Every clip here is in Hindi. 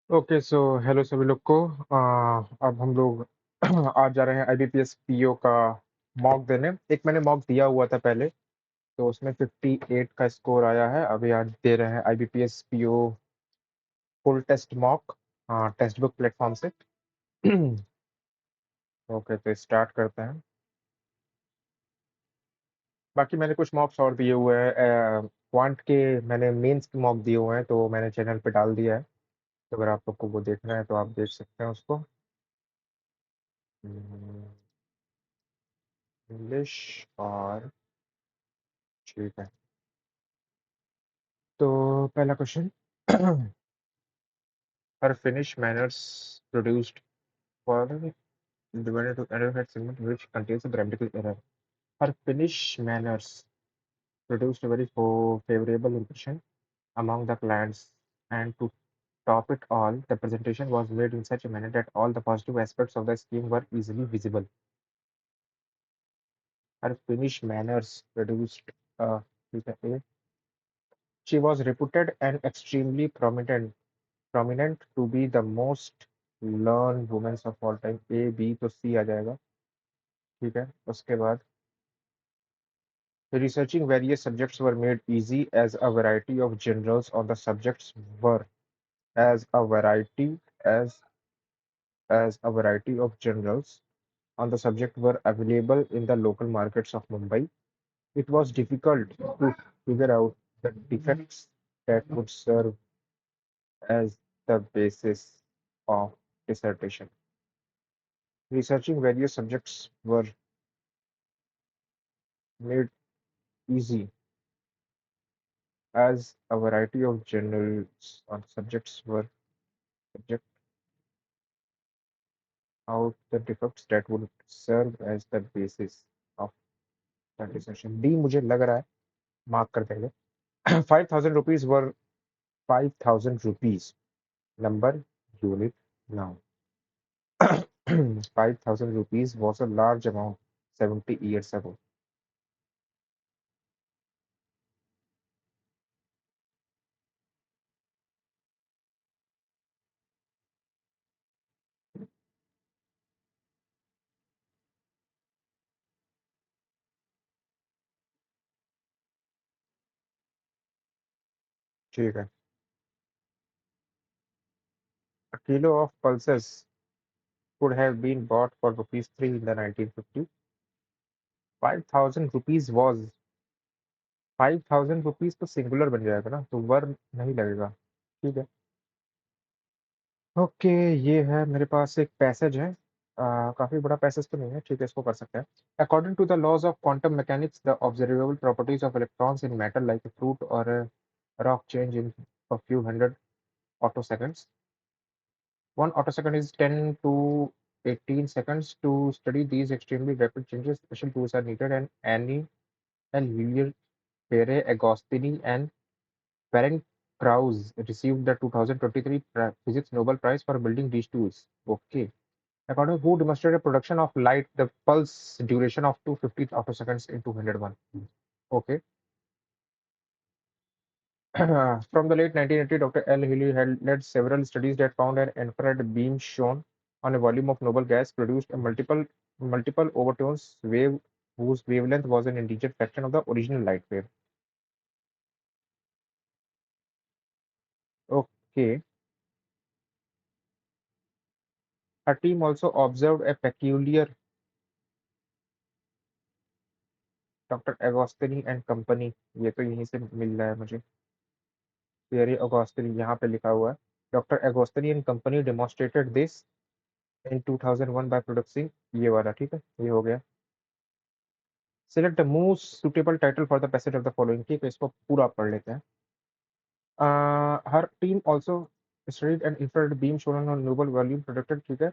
ओके सो हेलो सभी लोग को अब हम लोग आज जा रहे हैं आईबीपीएस पीओ का मॉक देने। एक मैंने मॉक दिया हुआ था पहले, तो उसमें 58 का स्कोर आया है। अभी आज दे रहे हैं IBPS PO full test mock, text book platform से। ओके तो स्टार्ट करते हैं। बाकी मैंने कुछ मॉक्स और दिए हुए हैं, क्वांट के मैंने मेंस के मॉक दिए हुए हैं, तो मैंने चैनल पे डाल दिया है। तो अगर आप लोग को वो देखना है तो आप देख सकते हैं उसको। इंग्लिश और ठीक है। तो पहला question her finish manners produced for divided to arrowhead segment which contains a grammatical error. Her Finnish manners produced a very favorable impression among the clients, and to top it all, the presentation was made in such a manner that all the positive aspects of the scheme were easily visible. Her Finnish manners produced a she was reputed and extremely prominent to be the most learned women of all time। A B तो सी आ जाएगा। ठीक है, उसके बाद researching various subjects were made easy as a variety of journals on the subjects were as a variety as a variety of journals on the subject were available in the local markets of Mumbai. It was difficult to figure out the defects that would serve as the basis of dissertation. Researching various subjects were made easy as a variety of journals on subjects were subject out the defects that would serve as the basis of the dissertation। D मुझे लग रहा है मार्क कर देंगे। 5,000 rupees were 5,000 rupees number unit now। 5,000 rupees was a large amount 70 years ago। ठीक है। A kilo of pulses could have been bought for rupees 3 in the 1950। 5,000 rupees was 5,000 rupees तो सिंगुलर बन जाएगा ना, तो वर नहीं लगेगा। ठीक है। ओके, ये है मेरे पास एक पैसेज है। काफी बड़ा पैसेज तो नहीं है, ठीक है, इसको कर सकते हैं। According to the laws of quantum mechanics the observable properties of electrons in matter like a fruit or a rock change in a few hundred attoseconds। One attosecond is 10 to 18 seconds. To study these extremely rapid changes, special tools are needed, and Annie and Hillier, Pere Agostini, and Ferenc Krauss received the 2023 Physics Nobel Prize for building these tools। Okay. According to who demonstrated production of light, the pulse duration of 250 attoseconds in 201। Okay. From the late 1980, Dr. L. Healy had led several studies that found an infrared beam shone on a volume of noble gas produced a multiple overtones wave whose wavelength was an integer fraction of the original light wave। Okay. Her team also observed a peculiar Dr. Agostini and company, ये तो यहीं से मिल रहा है मुझे। Pierre Agostini यहाँ पे लिखा हुआ है। Dr. Agostini and company demonstrated this in 2001 by producing ये वाला। ठीक है, ये हो गया। Select the most suitable title for the passage of the following। ठीक है, इसको पूरा पढ़ लेते हैं। Her team also studied an infrared beam shown on noble volume produced। ठीक है।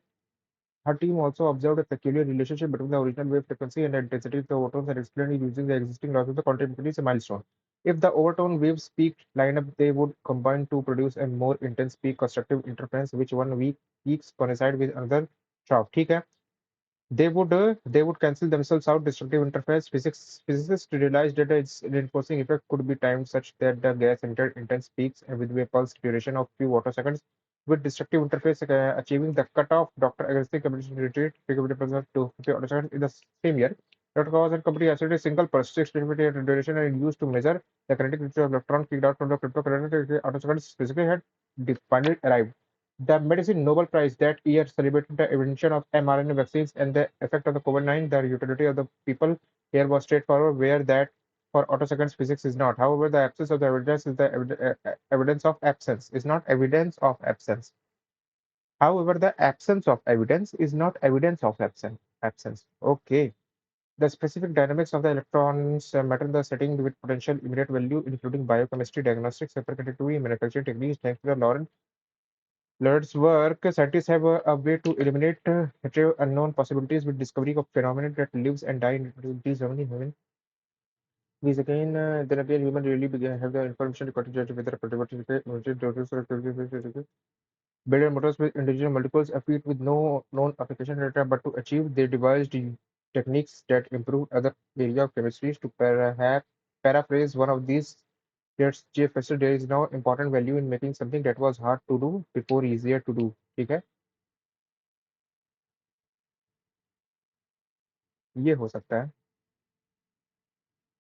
Her team also observed a peculiar relationship between the original wave frequency and the intensity of the overtones and explained it using the existing laws of the quantum mechanics a milestone। If the overtone waves peak line up, they would combine to produce a more intense peak constructive interference, which one weak peaks coincide with another sharp। ठीक है। They would cancel themselves out destructive interference। Physicists realized that its reinforcing effect could be timed such that the gas entered intense peaks and with a pulse duration of few attoseconds with destructive interface achieving the cutoff. Dr. Agassi completion retreat capability present to 50 autoseconds in the same year. Dr. Kawas and company asserted a single persistent duration and used to measure the kinetic nature of electron kicked out from the cryptocurrency autoseconds physically had finally arrived. The Medicine Nobel Prize that year celebrated the invention of mRNA vaccines and the effect of the COVID-19. The utility of the people here was straightforward, where that for autoseconds physics is not. However, the absence of the evidence is the evidence of absence, is not evidence of absence. However, the absence of evidence is not evidence of absence. Okay. The specific dynamics of the electrons matter in the setting with potential immediate value, including biochemistry, diagnostics, superconductivity, manufacturing techniques. Thanks to the Lord's work, scientists have a way to eliminate unknown possibilities with discovery of phenomena that lives and die in these only human. These again, then again, human really begin have the information to judge whether a particular build motors with individual molecules a feat with no known application data, but to achieve, they devised techniques that improved other area of chemistries. To paraphrase one of these, yes, J. Fisher, there is now important value in making something that was hard to do before easier to do. ठीक है, ये हो सकता है.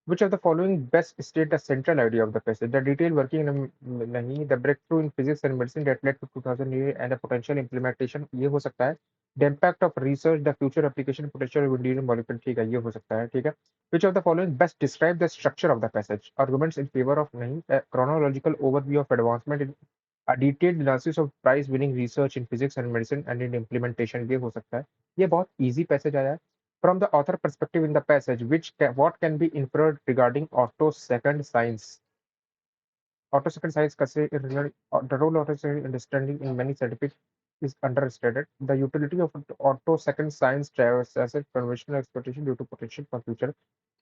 Which of the following best state the central idea of the passage? The detailed working nahi, the breakthrough in physics and medicine that led to 2000 and the potential implementation, ये हो सकता है. The impact of research, the future application potential of individual molecule, ठीक है, ये हो सकता है, ठीक है. Which of the following best describe the structure of the passage? Arguments in favor of नहीं, a chronological overview of advancement in a detailed analysis of prize winning research in physics and medicine and in implementation, ये हो सकता है. ये बहुत easy passage आया है. From the author perspective in the passage, what can be inferred regarding autosecond science? Autosecond science, the role of autosecond understanding in many scientific is understated. The utility of autosecond science traverses conventional exploitation due to potential for future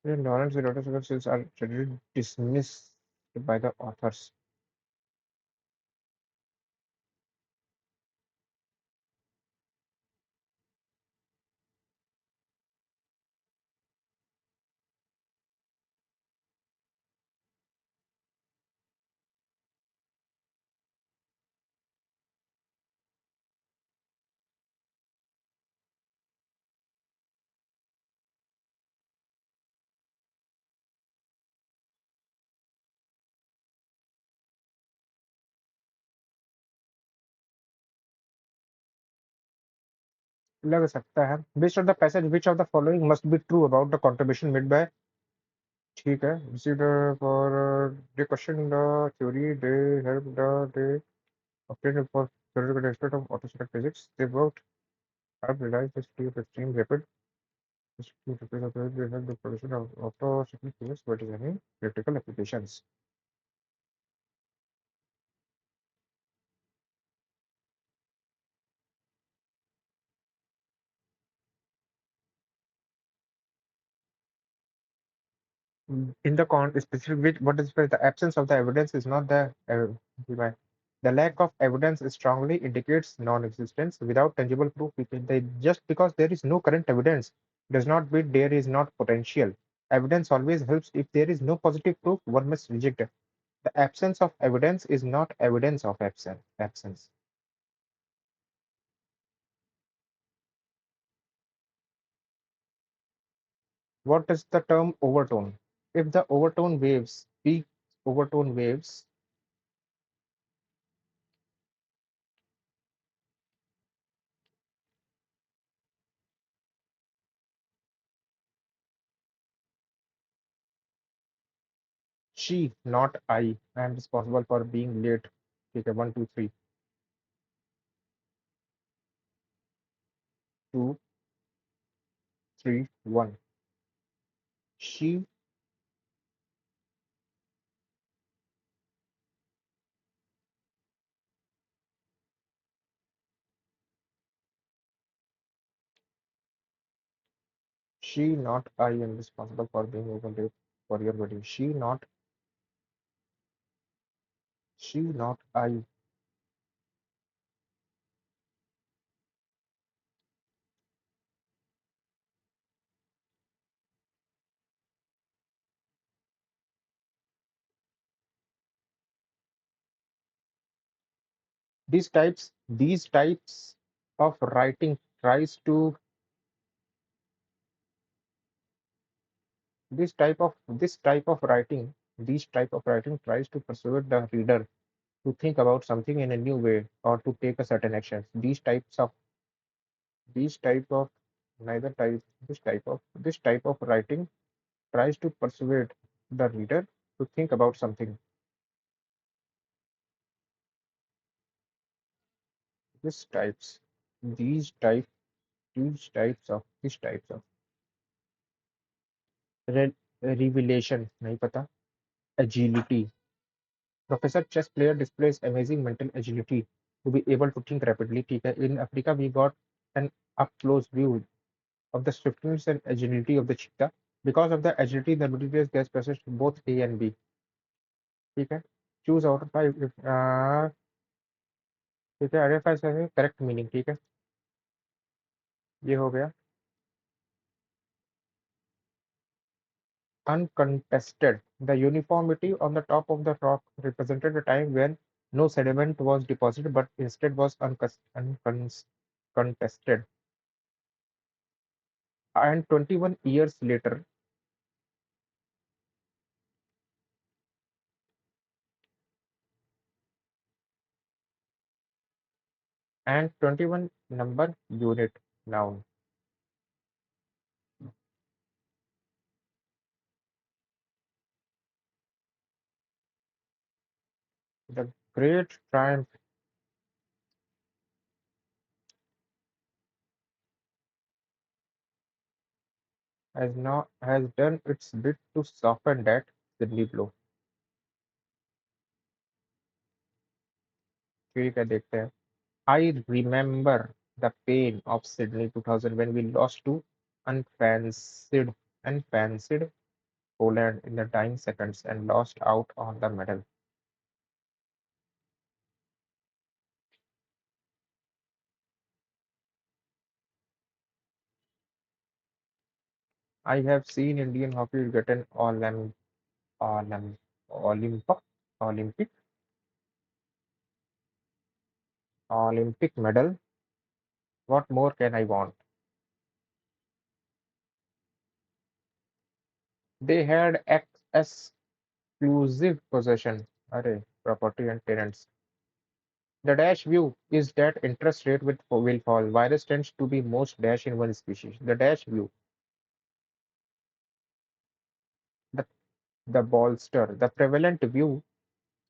knowledge in autosecond science are generally dismissed by the authors. लग सकता है. Based on the passage, which of the following must be true about the contribution made by, ठीक है, received for the question in the theory, they help they obtained for theoretical aspect of autosecond physics. They both have realized the speed of extreme rapid they have the production of autosecond physics, but is any practical applications. In the specific which what is the absence of the evidence is not the lack of evidence strongly indicates non-existence without tangible proof. Just because there is no current evidence does not mean there is not potential. Evidence always helps. If there is no positive proof, one must reject it. The absence of evidence is not evidence of absence. What is the term overtone? If the overtone waves peak overtone waves, she, not I am responsible for being late. Okay, 1, 2, 3, 2, 3, 1. She, she, not I am responsible for being late for your wedding. She, not I. These types of writing tries to this type of writing tries to persuade the reader to think about something in a new way or to take a certain action. These type of neither type this type of writing tries to persuade the reader to think about something. This types these type these types of re- revelation नहीं पता agility. Professor chess player displays amazing mental agility to be able to think rapidly. ठीक है. In Africa, we got an up close view of the swiftness and agility of the cheetah. Because of the agility, the materials gas processed both A and B. ठीक है. Choose out of five. ठीक है. RFI से correct meaning. ठीक है. ये हो गया. Uncontested. The uniformity on the top of the rock represented a time when no sediment was deposited, but instead was uncontested. And 21 years later, and 21 number unit noun. The great triumph has done its bit to soften that Sydney blow. ठीक है, देखते हैं. I remember the pain of Sydney 2000 when we lost to unfancied Poland in the dying seconds and lost out on the medal. I have seen Indian hockey get an Olymp, Olympic, Olympic, Olympic medal. What more can I want? They had exclusive possession, array, property and tenants. The dash view is that interest rate will fall. Virus tends to be most dash in one species. The dash view, the, the bolster, the prevalent view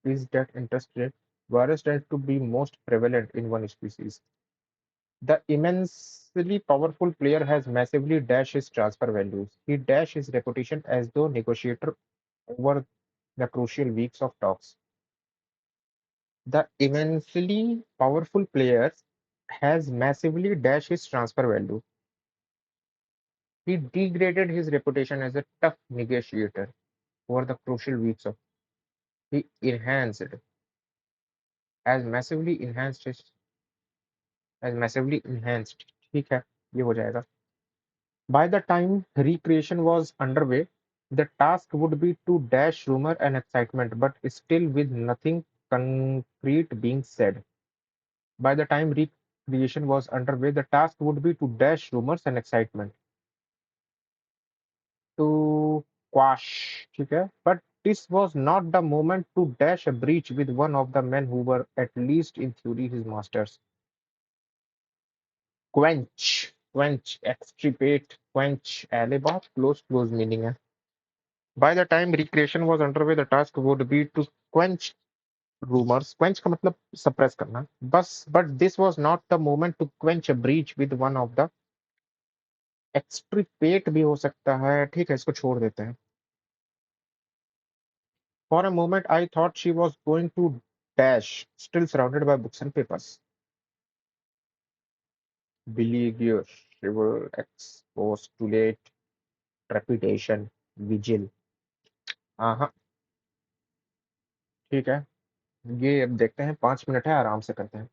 is that interest rate virus tends to be most prevalent in one species. The immensely powerful player has massively dashed his transfer values. He dashed his reputation as though negotiator over the crucial weeks of talks. The immensely powerful player has massively dashed his transfer value. He degraded his reputation as a tough negotiator over the crucial weeks of. He enhanced, as massively enhanced his, as massively enhanced. ठीक है, ये हो जाएगा. By the time recreation was underway, the task would be to dash rumor and excitement, but still with nothing concrete being said. By the time recreation was underway, the task would be to dash rumors and excitement, to quash, ठीक है? But this was not the moment to dash a breach with one of the men who were, at least in theory, his masters. Extirpate, quench, alibi, close meaning है. By the time recreation was underway, the task would be to quench rumors. Quench का मतलब suppress करना. But this was not the moment to quench a breach with one of the. Extirpate भी हो सकता है. ठीक है, इसको छोड़ देते हैं. For a moment, I thought she was going to dash, still surrounded by books and papers. Beleaguer, shiver, expostulate, trepidation, vigil. हाँ, ठीक है. ये अब देखते हैं. 5 मिनट है, आराम से करते हैं.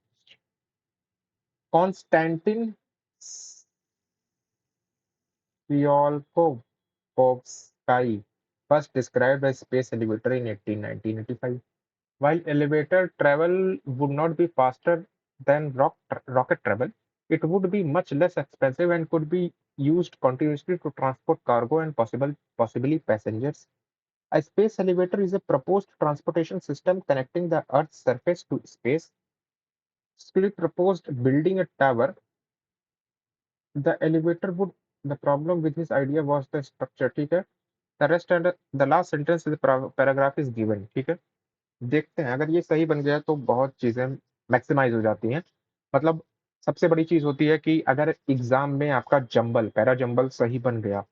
Konstantin Tsiolkovsky, first described a space elevator in 1985. While elevator travel would not be faster than rocket travel, it would be much less expensive and could be used continuously to transport cargo and possibly passengers. A space elevator is a proposed transportation system connecting the Earth's surface to space. Still proposed building a tower. The elevator would. The problem with this idea was the structure. ठीक है. The rest and the last sentence of the paragraph is given. ठीक है. देखते हैं अगर ये सही बन गया तो बहुत चीजें मैक्सिमाइज हो जाती हैं. मतलब सबसे बड़ी चीज होती है कि अगर एग्जाम में आपका जंबल पैरा जंबल सही बन गया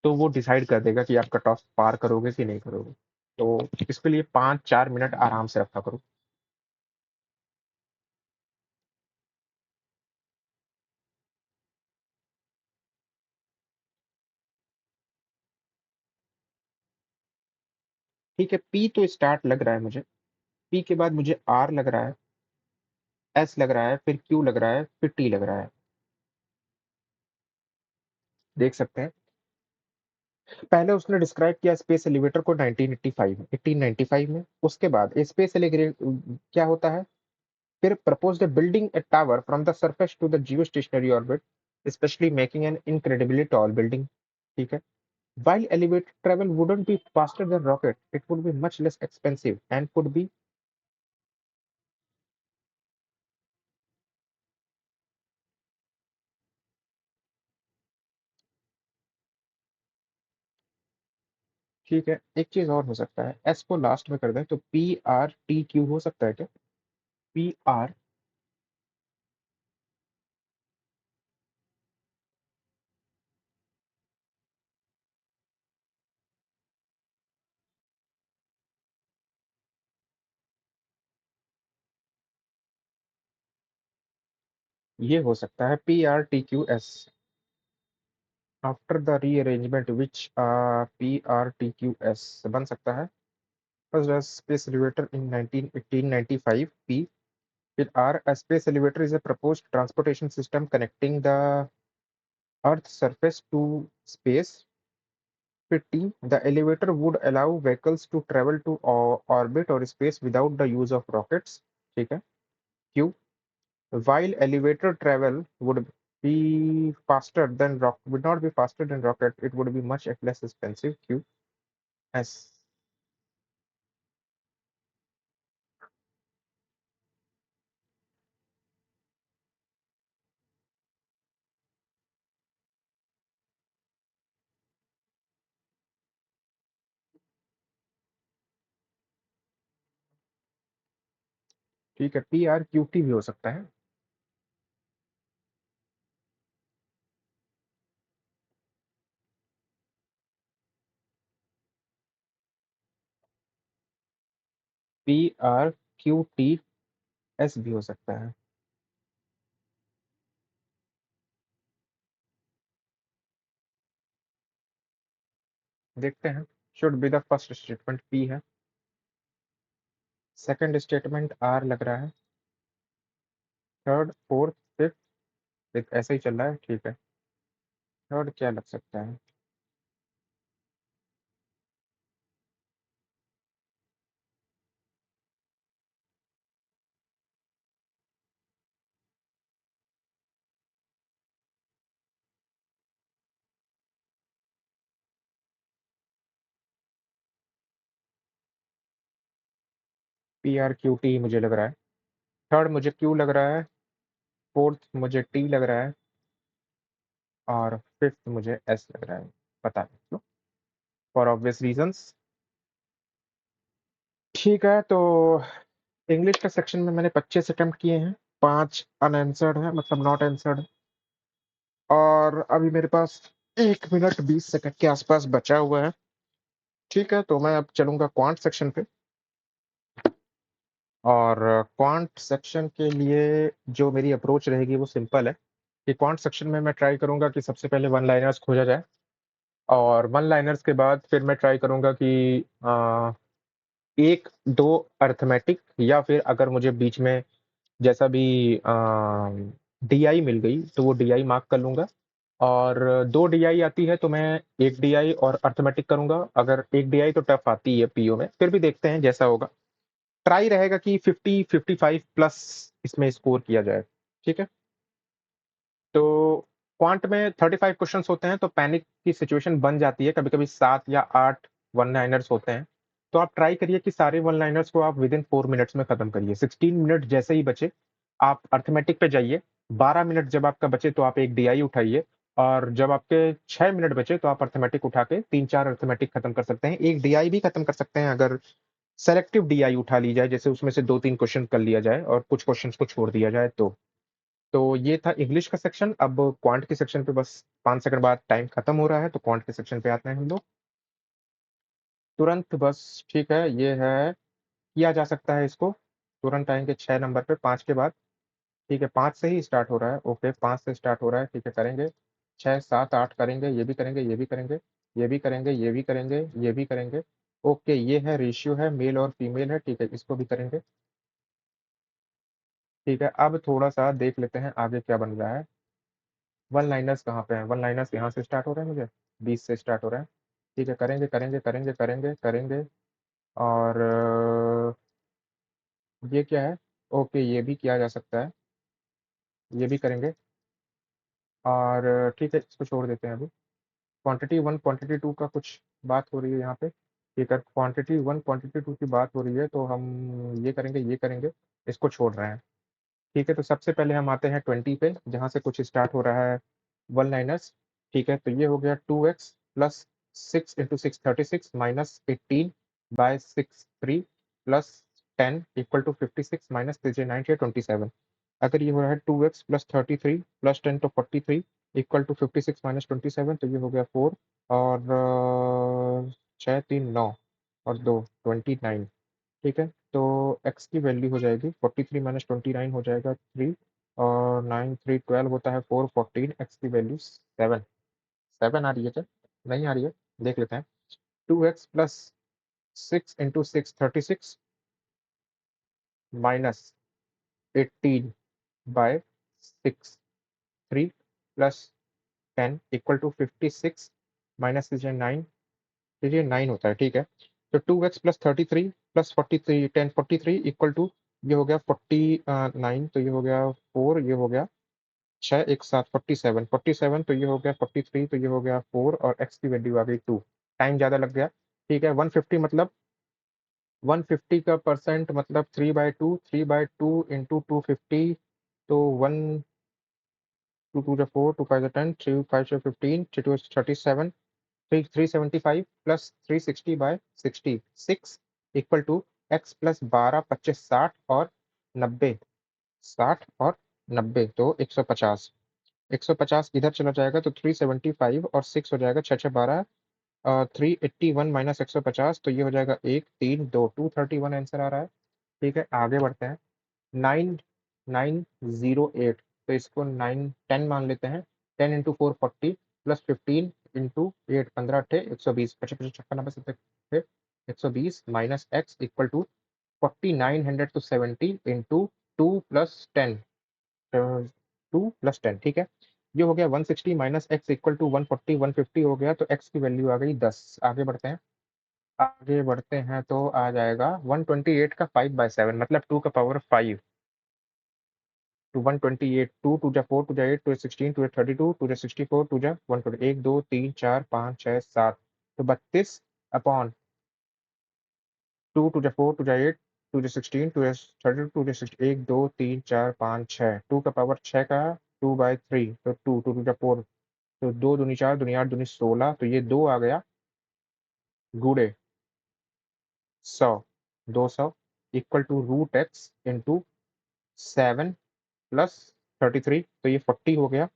तो वो डिसाइड कर देगा कि आप कट ऑफ पार करोगे कि नहीं करोगे. तो इसके लिए 5-4 मिनट आराम से रखा करो. ठीक है. पी तो स्टार्ट लग रहा है मुझे. पी के बाद मुझे आर लग रहा है, एस लग रहा है, फिर क्यू लग रहा है, फिर टी लग रहा है. देख सकते हैं. पहले उसने डिस्क्राइब किया स्पेस एलिवेटर को 1895 में. उसके बाद स्पेस एलिवेटर क्या होता है. फिर proposed building a tower from the surface to the geostationary orbit, especially making an incredibly tall building. ठीक है. While elevator travel wouldn't be faster than rocket, it would be much less expensive and could be. ठीक है. एक चीज और हो सकता है, एस को लास्ट में कर दें तो PRTQ हो सकता है क्या. PR. ये हो सकता है PRTQS. After the rearrangement which PRTQS बन सकता है. First space elevator in 1895 P. With R, a space elevator is a proposed transportation system connecting the Earth's surface to space. With T, the elevator would allow vehicles to travel to orbit or space without the use of rockets. ठीक है. Q, while elevator travel would not be faster than rocket, it would be much less expensive. Q. S. ठीक है. PRQT भी हो सकता है. PRQTS भी हो सकता है. देखते हैं. Should be the first statement P है. सेकंड स्टेटमेंट आर लग रहा है. थर्ड, फोर्थ, फिफ्थ ऐसे ही चल रहा है. ठीक है. थर्ड क्या लग सकता है. PRQT मुझे लग रहा है. थर्ड मुझे क्यू लग रहा है. फोर्थ मुझे टी लग रहा है. और फिफ्थ मुझे एस लग रहा है. पता नहीं, फॉर ऑब्वियस रीजंस. ठीक है. तो इंग्लिश का सेक्शन में मैंने 25 अटेम्प्ट किए हैं. 5 अनआंसर्ड है, मतलब नॉट आंसर्ड. और अभी मेरे पास 1 मिनट 20 सेकंड के आसपास बचा हुआ है. ठीक है. तो मैं अब चलूंगा क्वांट सेक्शन पे. और क्वांट सेक्शन के लिए जो मेरी अप्रोच रहेगी वो सिंपल है कि क्वांट सेक्शन में मैं ट्राई करूंगा कि सबसे पहले वन लाइनर्स खोजा जाए. और वन लाइनर्स के बाद फिर मैं ट्राई करूंगा कि एक दो अर्थमेटिक, या फिर अगर मुझे बीच में जैसा भी डीआई मिल गई तो वो डीआई मार्क कर लूंगा. और दो डीआई आती है तो मैं एक डीआई और अर्थमेटिक करूंगा. अगर एक डीआई तो टफ आती है पीओ में, फिर भी देखते हैं जैसा होगा. ट्राई रहेगा कि 50-55 प्लस इसमें स्कोर किया जाए, ठीक है? तो क्वांट में 35 क्वेश्चंस होते हैं, तो पैनिक की सिचुएशन बन जाती है, कभी-कभी 7 या 8 वन लाइनर्स होते हैं। तो आप ट्राई करिए कि सारे वन लाइनर्स को आप विदिन 4 मिनट्स में खत्म करिए। 16 मिनट जैसे ही बचे, आप अरिथमेटिक पे जाइए। 12 मिनट जब आपका बचे तो आप एक डीआई उठाइए, और जब आपके 6 मिनट बचे तो आप अरिथमेटिक उठा के 3-4 अरिथमेटिक खत्म कर सकते हैं। एक डीआई भी खत्म कर सकते हैं अगर सेलेक्टिव डीआई उठा ली जाए, जैसे उसमें से 2-3 क्वेश्चन कर लिया जाए और कुछ क्वेश्चंस को छोड़ दिया जाए तो। तो ये था इंग्लिश का सेक्शन। अब क्वांट के सेक्शन पे बस 5 सेकंड बाद टाइम खत्म हो रहा है, तो क्वांट के सेक्शन पे आते हैं हम लोग तुरंत बस। ठीक है, ये है, किया जा सकता है इसको। तुरंत आएँगे 6 नंबर पे 5 के बाद। ठीक है, 5 से ही स्टार्ट हो रहा है। ओके, 5 से स्टार्ट हो रहा है, ठीक है, करेंगे। 6, 7, 8 करेंगे, ये भी करेंगे, ये भी करेंगे, ये भी करेंगे, ये भी करेंगे, ये भी करेंगे। ओके, ये है रेशियो है, मेल और फीमेल है, ठीक है, इसको भी करेंगे। ठीक है, अब थोड़ा-सा देख लेते हैं आगे क्या बन रहा है। वन लाइनर्स कहाँ पे हैं? वन लाइनर्स यहाँ से स्टार्ट हो रहे हैं मुझे, 20 से स्टार्ट हो रहे हैं। ठीक है, करेंगे, करेंगे, करेंगे, करेंगे, करेंगे। और ये क्या है? ओके, ये भी किया जा सकता है, ये भी करेंगे। और ठीक है, इसको छोड़ देते हैं अभी। क्वांटिटी 1, क्वांटिटी 2 का कुछ बात हो रही है यहाँ पे। ठीक है, क्वांटिटी 1, क्वांटिटी 2 की बात हो रही है, तो हम ये करेंगे, इसको छोड़ रहे हैं। ठीक है, तो सबसे पहले हम आते हैं 20 पे, जहाँ से कुछ स्टार्ट हो रहा है वन लाइनर्स। ठीक है, तो ये हो गया 2x plus 6 into 6 36 minus 18 by 6 3 plus 10 equal to 56 minus 3 9 27। अगर ये हो रहा है 2x प्लस 33 प्लस 10 तो 43 इक्वल टू 56 माइनस 27, तो ये हो गया 4 और 6 3 9 और 2 29। ठीक है, तो x की वैल्यू हो जाएगी 43 माइनस 29 हो जाएगा 3 और 9 3 12 होता है 4 14। x की वैल्यू 7 7 आ रही है क्या? नहीं आ रही है, देख लेते हैं। 2x plus 6 into 6 36 minus 18 by 6 3 plus 10 equal to 56 minus 9 9 होता है, ठीक है। तो 2x plus 33 plus 43 10 43 equal to, ये हो गया 49, तो ये हो गया 4, ये हो गया 6 एक साथ 47 47, तो ये हो गया 43, तो ये हो गया 4 और x की वैल्यू आ गई 2। टाइम ज़्यादा लग गया, ठीक है। 150 मतलब 150 का परसेंट मतलब 3/2 3/2 इंटू 250, तो 1 2 2 जा 4 2 5 जा 10 3 5 जा 15 3 2 37 375 plus 360 by 60 6 equal to x plus 12 25 60 और 90 60 और 90, तो 150। 150 इधर चला जाएगा तो 375 और 6 हो जाएगा 6 6 12, 381 माइनस 150, तो ये हो जाएगा 1 3 2 231 आंसर आ रहा है। ठीक है, आगे बढ़ते हैं। 9908, तो इसको 9 10 मान लेते हैं। 10 इंटू 4 40 प्लस 15 इंटू 8 15 अट्ठे 120 पच्चीस पच्चीस छप्पन नब्बे सत्तर 120 minus x equal to 4970 into 2 plus 10 2 plus 10, ठीक है। ये हो गया 160 माइनस एक्स इक्वल टू 140 150 हो गया, तो एक्स की वैल्यू आ गई 10। आगे बढ़ते हैं, आगे बढ़ते हैं तो आ जाएगा 128 का 5/7 मतलब 2 का पावर 5 to 128 2 2 जा 4 2 जा 8 2 16 2 32 2 जा 64 2 जा 120 1 2 3 4 5 6 7, तो 32 अपॉन 2 2 जा 4 2 जा 8 2 जा 16 2 जा 32 2 जा 60 1 2 3 4 5 6, 2 का पावर 6 का 2/3, तो 2 2 2 जा 4, तो 2 दूनी 4 दूनी 8 दूनी 16, तो ये 2 आ गया गुड़े 100 200 equal to root x into 7 plus 33, तो ये 40 हो गया।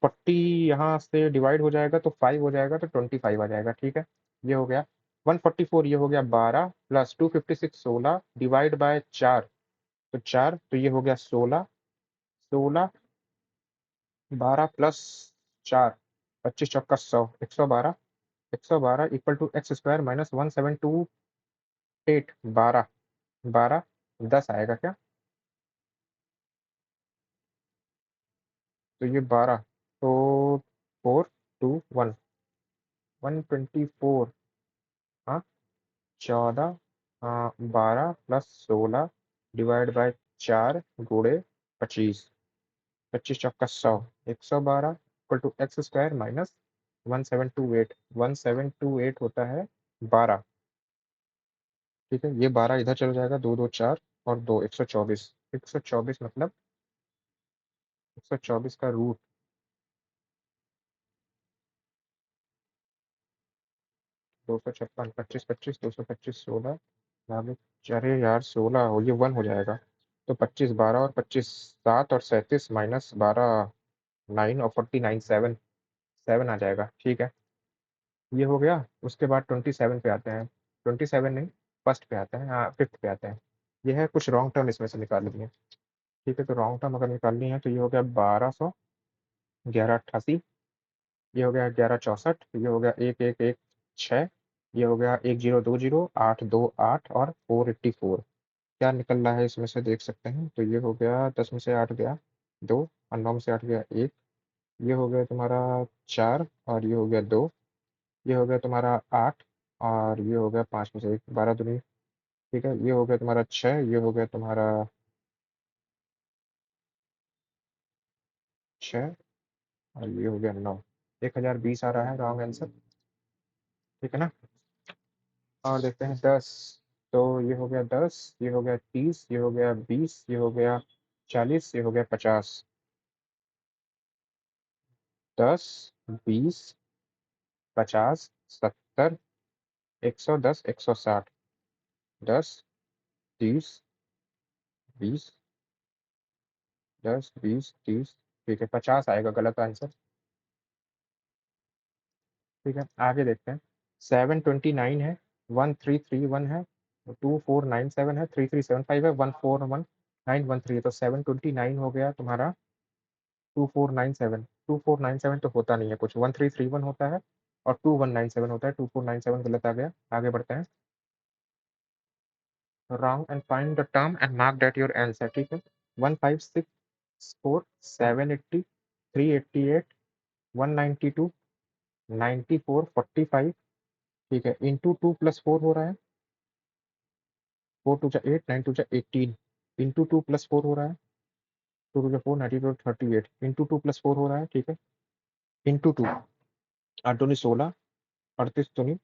40 यहाँ से डिवाइड हो जाएगा तो 5 हो जाएगा, तो 25 आ जाएगा, ठीक है। ये हो गया 144, ये हो गया 12 प्लस 256 16 डिवाइड बाय 4, तो 4, तो ये हो गया 16 16 12 प्लस 4 25 चौका 100 112 112 equal to x square minus 1728 12 12 10 आएगा क्या? तो ये 12, तो 4 2 1 124, हाँ 14 12 प्लस 16 डिवाइड बाय 4 गुणे 25, 25 चौका 100, 112 equal to x square minus 1728, 1728 होता है 12। ठीक है, ये 12 इधर चल जाएगा, दो दो चार और दो 124, 124 मतलब 124 का रूट 256, 25 25 225 16 भागे, अरे यार 16 हो, ये 1 हो जाएगा। तो 25 12 और 25 7 और 37 माइनस 12 9 और 49 7, 7 आ जाएगा। ठीक है, ये हो गया। उसके बाद 27 पे आते हैं, 27 नहीं, फर्स्ट पे आते हैं, हाँ फिफ्थ पे आते हैं। ये है कुछ रॉन्ग टर्म इसमें से निकालनी है। ठीक है, तो रॉन्ग टर्म अगर निकालनी है तो ये हो गया 1200, 1188, ये हो गया 1164, ये हो गया 1116, ये हो गया 1020, 828 और 484। क्या निकल रहा है इसमें से देख सकते हैं। तो ये हो गया 10 में से 8 गया 2, और 9 में से 8 गया 1, ये हो गया तुम्हारा 4, और ये हो गया 2, ये हो गया तुम्हारा 8, और ये हो गया 5 में से 1, 12 दूनी। ठीक है, ये हो गया तुम्हारा 6, ये हो गया तुम्हारा 6, और ये हो गया 9। 1020 आ रहा है रॉन्ग आंसर। ठीक है ना। और देखते हैं 10। तो ये हो गया 10, ये हो गया 30, ये हो गया 20, ये हो गया 40, ये हो गया 50। 10, 20, 50, 70, 110, 160, 10, 30, 20, 10, 20, 30। ठीक है, 50 आएगा गलत आंसर। ठीक है, आगे देखते हैं। 729 है, 1331 है, 2497 है, 3375 है, 141913, तो 729 हो गया तुम्हारा 2497। 2497 तो होता नहीं है कुछ, 1331 होता है और 2197 होता है, 2497 गलत आ गया। आगे बढ़ते हैं। Round and find the term and mark that your answer. ठीक है, 1564, 780, 388, 192, 94, 45। ठीक है, इंटू 2 प्लस 4 हो रहा है, 4 टू जा 8, 9 टू जा 18, इंटू 2 प्लस 4 हो रहा है, 2 टू जा 4, 92, 38, इंटू 2 प्लस 4 हो रहा है। ठीक है, इंटू 2, 8 दूनी 16, 38 दूनी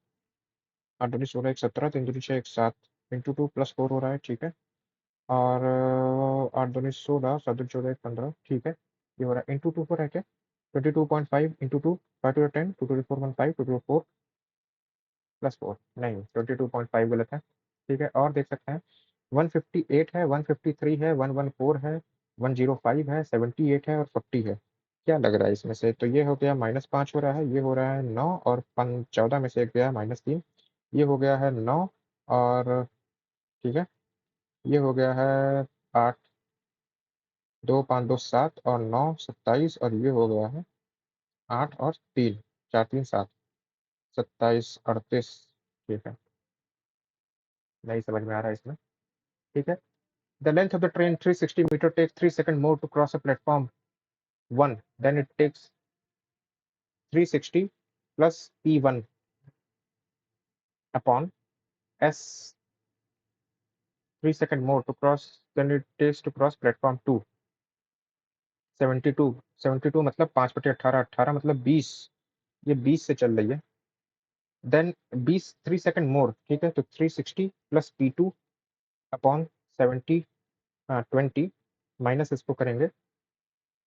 8 दूनी 16, 1 17, 3 दूनी 6, 1 7, इंटू 2 प्लस 4 हो रहा है। ठीक है, और 8 दूनी 16, 7 दूनी 14, 1 15। ठीक है, ये हो रहा है इंटू 2 हो रहा है क्या, 22.5 into 2, 5 two 10, 2 two 4 1 5, 2 two 4 plus 4 नहीं, 22.5 गलत है। ठीक है, और देख सकते हैं 158 है, 153 है, 114 है, 105 है, 78 है और 40 है। क्या लग रहा है इसमें से। तो ये हो गया -5 हो रहा है, ये हो रहा है 9, और 14 में से एक गया -3, ये हो गया है 9, और ठीक है, ये हो गया है 8, 2 5 2 7 और 9 27, और ये हो गया है 8 और 3, 4 3 7, 27 38। ठीक है, नहीं समझ में आ रहा है इसमें। ठीक है, the length of the train 360 meter takes 3 seconds more to cross a platform 1 then it takes 360 plus p1 upon s 3 seconds more to cross than it takes to cross platform 2। 72, 72 मतलब 5/18, 18 मतलब 20, ये 20 से चल रही है। देन 20 3 सेकंड मोर। ठीक है, तो 360 प्लस p2 अपॉन 70, 20 माइनस इसको करेंगे,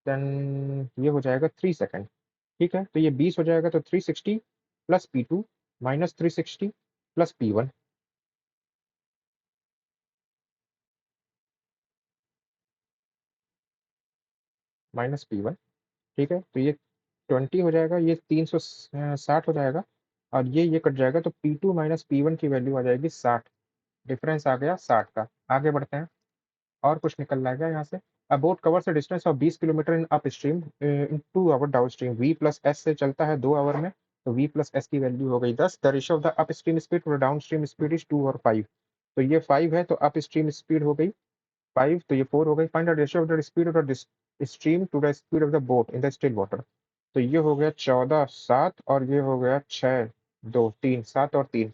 देन ये हो जाएगा 3 सेकंड। ठीक है, तो ये 20 हो जाएगा, तो 360 plus p2 minus 360 plus p1, minus p1। ठीक है, तो ये 20 हो जाएगा, ये 360 हो जाएगा, और ये कट जाएगा, तो p2 माइनस p1 की वैल्यू आ जाएगी 60। डिफरेंस आ गया 60 का। आगे बढ़ते हैं, और कुछ निकल लाएगा यहाँ से। A boat covers a distance of 20 kilometre in upstream in 2 hour downstream, v plus s से चलता है 2 आवर में, तो वी प्लस एस की वैल्यू हो गई 10। The ratio of the upstream speed to downstream speed is 2 और 5। तो ये 5 है, तो अप स्ट्रीम स्पीड हो गई 5, तो ये 4 हो गई। Find the ratio of the speed of the stream to the speed of the boat in the still water. तो ये हो गया 14 7, और ये हो गया 6 2 3, 7 और 3,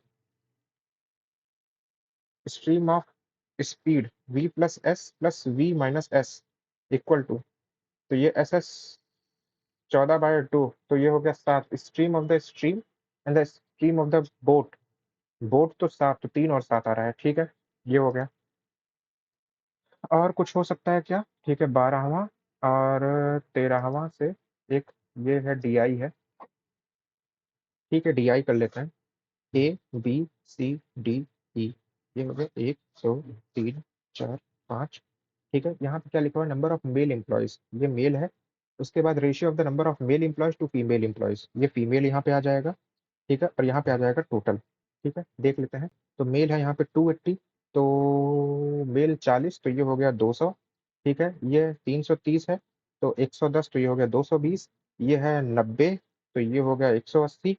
stream of speed v plus s plus v minus s equal to, तो ये एस एस 14/2, तो ये हो गया 7। Stream of the stream and the stream of the boat, boat तो 7, तो 3 और 7 आ रहा है, ठीक है, ये हो गया। और कुछ हो सकता है क्या? ठीक है, 12वां और 13वां से एक, ये है डी आई है, ठीक है, डी आई कर लेते हैं। A B C D E, ये हो गया 1 2 3 4 5, ठीक है। यहाँ पे क्या लिखा हुआ है? नंबर ऑफ मेल एम्प्लॉयज, ये मेल है। उसके बाद ratio of the number of male employees to female employees, ये फीमेल यहाँ पे आ जाएगा, ठीक है, और यहाँ पे आ जाएगा टोटल, ठीक है, देख लेते हैं। तो मेल है यहाँ पे 280, तो मेल 40, तो ये हो गया 200, ठीक है। ये 330 है, तो 110, तो ये हो गया 220। ये है 90, तो ये हो गया 180।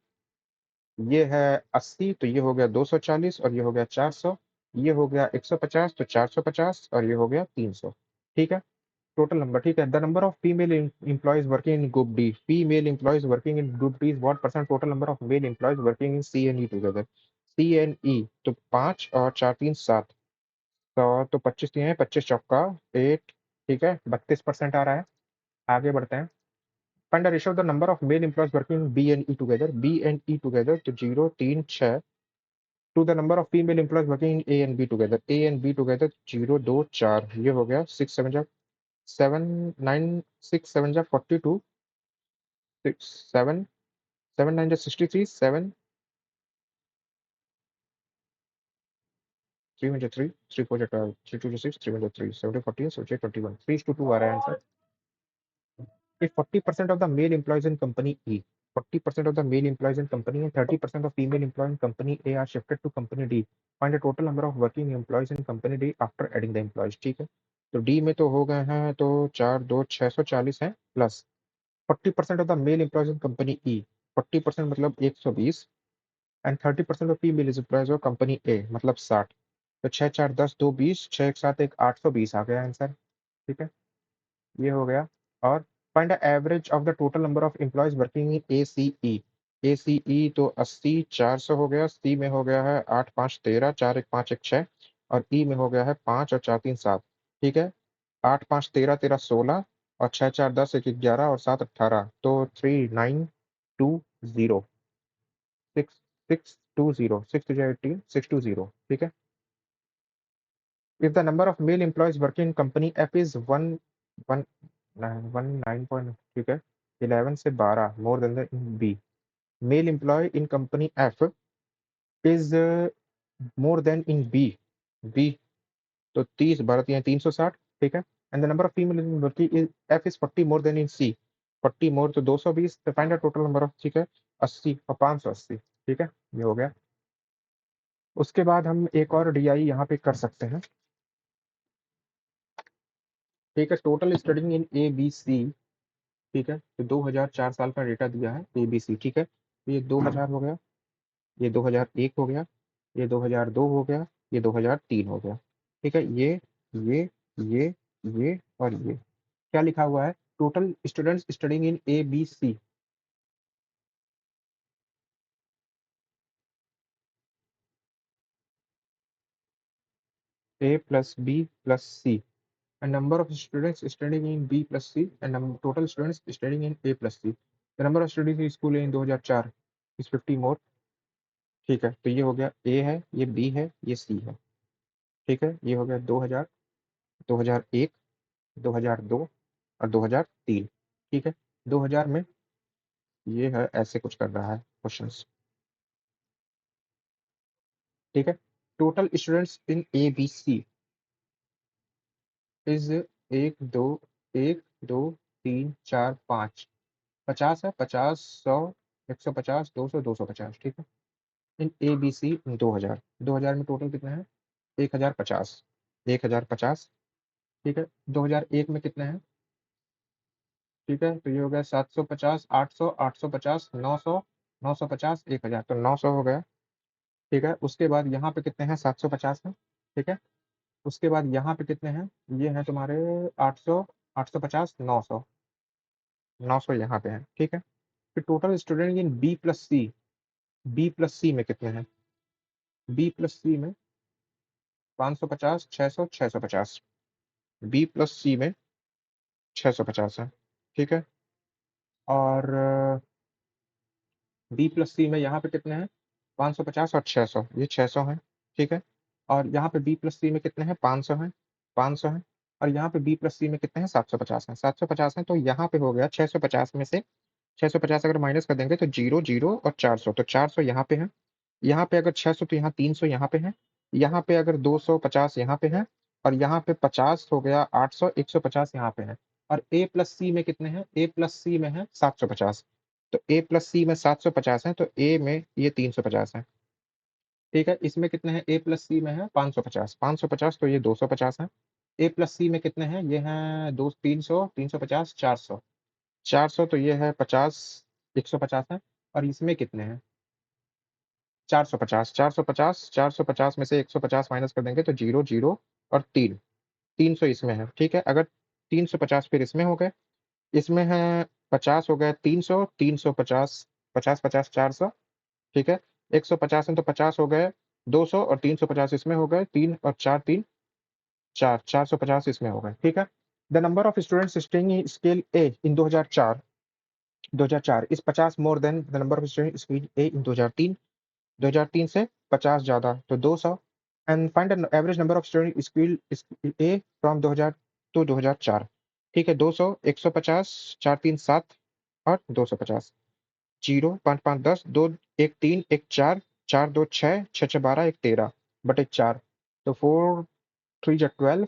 ये है 80, तो ये हो गया 240, और ये हो गया 400। ये हो गया 150, तो 450, और ये हो गया 300, ठीक है। टोटल नंबर, ठीक है। The number of female employees working in group D, female employees working in group D is what percent total number of male employees working in C and E together? C and E, तो 5 और 4 3 7, तो 25 तीन है, 25 चौका 8, ठीक है, 32% आ रहा है। आगे बढ़ते हैं। Find the ratio of the number of male employees working B and E together, B and E together, तो 0 3 6, to the number of female employees working in A and B together, A and B together 0 2 4, ये हो गया 6 7 जा 7 9 6 7 जा 42, 6 7 7 9 जा 63, 7 3 1 जा 3 3 4 जा 12, 3 2 जा 6, 3 1 जा 3, 7 40 7 21, 3:2 आ रहा है answer. If 40% of the male employees in company E, 40% of the male employees in company and 30% of female employees in company A are shifted to company D, find the total number of working employees in company D after adding the employees, ठीक है। तो डी में तो हो गए हैं, तो 4 2 640 है, plus 40% of the male employees in company E, 40% मतलब 120, and 30% of female employees of company A मतलब 60, तो 6 4 10 2 20, 6 1 7 1 820 आ गया आंसर, ठीक है, ये हो गया। और find the average of the total number of employees working in A C E, A C E तो 80 400 हो गया, सी में हो गया है 8 5 13, 4 1 5 1 6, और ई में हो गया है 5 और 4 3 7, ठीक है। 8 5 13 13 16, और 6 4 10 1 11, और 7 18, तो 3920, 6 6 20, 6 18 620, ठीक है। If the number of male employees working in company F is 1 ठीक है, 11 से 12 more than the in B, male employee in company F is more than in B, तो 30 12 360, ठीक है। And the number of female in working is F is 40 more than in C, 40 more तो 220, तो find the total number of, ठीक है, 80 और 580, ठीक है, ये हो गया। उसके बाद हम एक और DI यहाँ पे कर सकते हैं, ठीक है। टोटल स्टडिंग इन ABC, ठीक है, तो 2004 साल का डेटा दिया है ABC, ठीक है, तो ये 2000 हो गया, ये 2001 हो गया, ये 2002 हो गया, ये 2003 हो गया, ठीक है। ये ये ये और ये क्या लिखा हुआ है? Total students studying in ABC, A plus B plus C, and number of students studying in B plus C, and total students studying in A plus C. The number of students in school in 2004 is 50 more, ठीक है। तो ये हो गया A है, ये B है, ये C है, ठीक है। ये हो गया 2000, 2001, 2002 और 2003, ठीक है। 2000 में ये है, ऐसे कुछ कर रहा है क्वेश्चंस, ठीक है। Total students in ABC is 1 2 1 2 3 4 5, 50 है, 50 100 150 200 250, ठीक है। इन ABC 2000, 2000 में टोटल कितने हैं? 1050, 1050, ठीक है। 2001 में कितने हैं? ठीक है, तो ये हो गया 750 800 850 900 950 1000, तो 900 हो गया, ठीक है। उसके बाद यहाँ पे कितने हैं? 750 है, ठीक है। उसके बाद यहाँ पे कितने हैं? ये हैं तुम्हारे 800 850 900, 900 यहाँ पे हैं, ठीक है। फिर total student in B plus C, B plus C में कितने हैं? बी प्लस सी में 550, 600, 650। बी प्लस सी में 650 है, ठीक है। और बी प्लस सी में यहाँ पे कितने हैं? 550 और 600, ये 600 है, ठीक है। और यहाँ पे बी प्लस सी में कितने हैं? 500 हैं, 500 हैं। और यहाँ पे बी प्लस सी में कितने हैं? 750 हैं, 750 हैं। तो यहाँ पे हो गया 650 में से 650 अगर माइनस कर देंगे तो 0, 0 और 400, तो 400 यहाँ पे है। यहाँ पे अगर 600 तो यहाँ 300 यहाँ पे है। यहाँ पे अगर 250 यहाँ पे है। और यहाँ पे 50 हो गया 800, 150 यहाँ पे है। और ए प्लस सी में कितने हैं? ए प्लस सी में है 750। तो ए प्लस सी में 750 है, तो ए में ये 350 है, ठीक है। इसमें कितने हैं? ए प्लस सी में है 550, 550 तो ये 250 है। ए प्लस सी में कितने हैं? ये हैं दो, 300, 350, 400, 400 तो ये है 50, 150 है। और इसमें कितने हैं? 450, 450, 450 में से 150 माइनस कर देंगे तो 0, 0 और 3, 300 इसमें है, ठीक है। अगर 350 फिर इसमें हो गए, इसमें है 50 हो गए 300, 350, 50, 50, 400, ठीक है। 150 है तो 50 हो गए 200 और 350 इसमें हो गए, 3 और 4, 3, 4, 450 इसमें हो गए, ठीक है। The number of students staying in school A in 2004, 2004 is 50 more than the number of student school A in 2003, 2003 से 50 ज्यादा तो 200। And find the average number of student school A from 2000 to 2004, ठीक है। 200, 150, 4, 3, 7 और 250। 0, 5, 5, 10, 2, 1, 3, 1, 4, 4, 2, 6, 6, 6, 12, 1, 13 बटे 4, तो 4, 3 जा 12,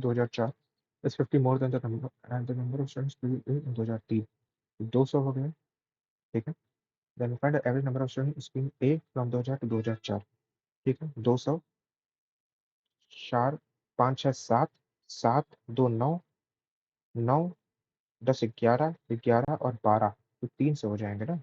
2004 is 50 more than the number and the number of students in 2003, 200 हो गए, ठीक है। Then find the average number of student in A from 2000 to 2004, ठीक है। 200, 4, 5, 6, 7, 7, 2, 9, 9, 10, 11, 11 और 12, तो 3 से हो जाएंगे ना।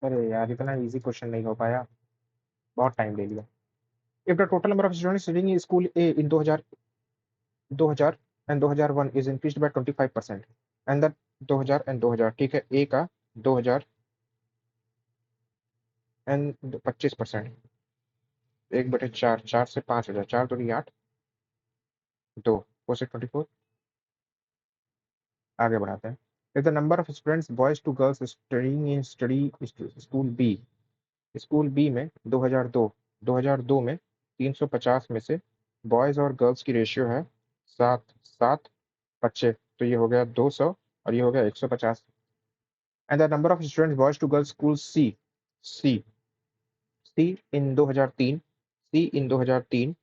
अरे यार इतना इजी क्वेश्चन नहीं हो पाया, बहुत टाइम ले लिया। If the total number of students studying in school A in 2000, 2000 and 2001 is increased by 25% and the 2000 and 2000, ठीक है। ए का 2000 एंड 25%, 1/4, 4 से 5 हो जाए, 4 दूनी 8, 2, 4 से 24। आगे बढ़ाते हैं। If the number of students boys to girls studying in school B, school B में 2002, 2002 में 350 में से बॉयज और गर्ल्स की रेशियो है 7, 7 बच्चे, तो ये हो गया 200 और ये हो गया 150। And the number of students boys to girls school C, C, C in 2003, C in 2003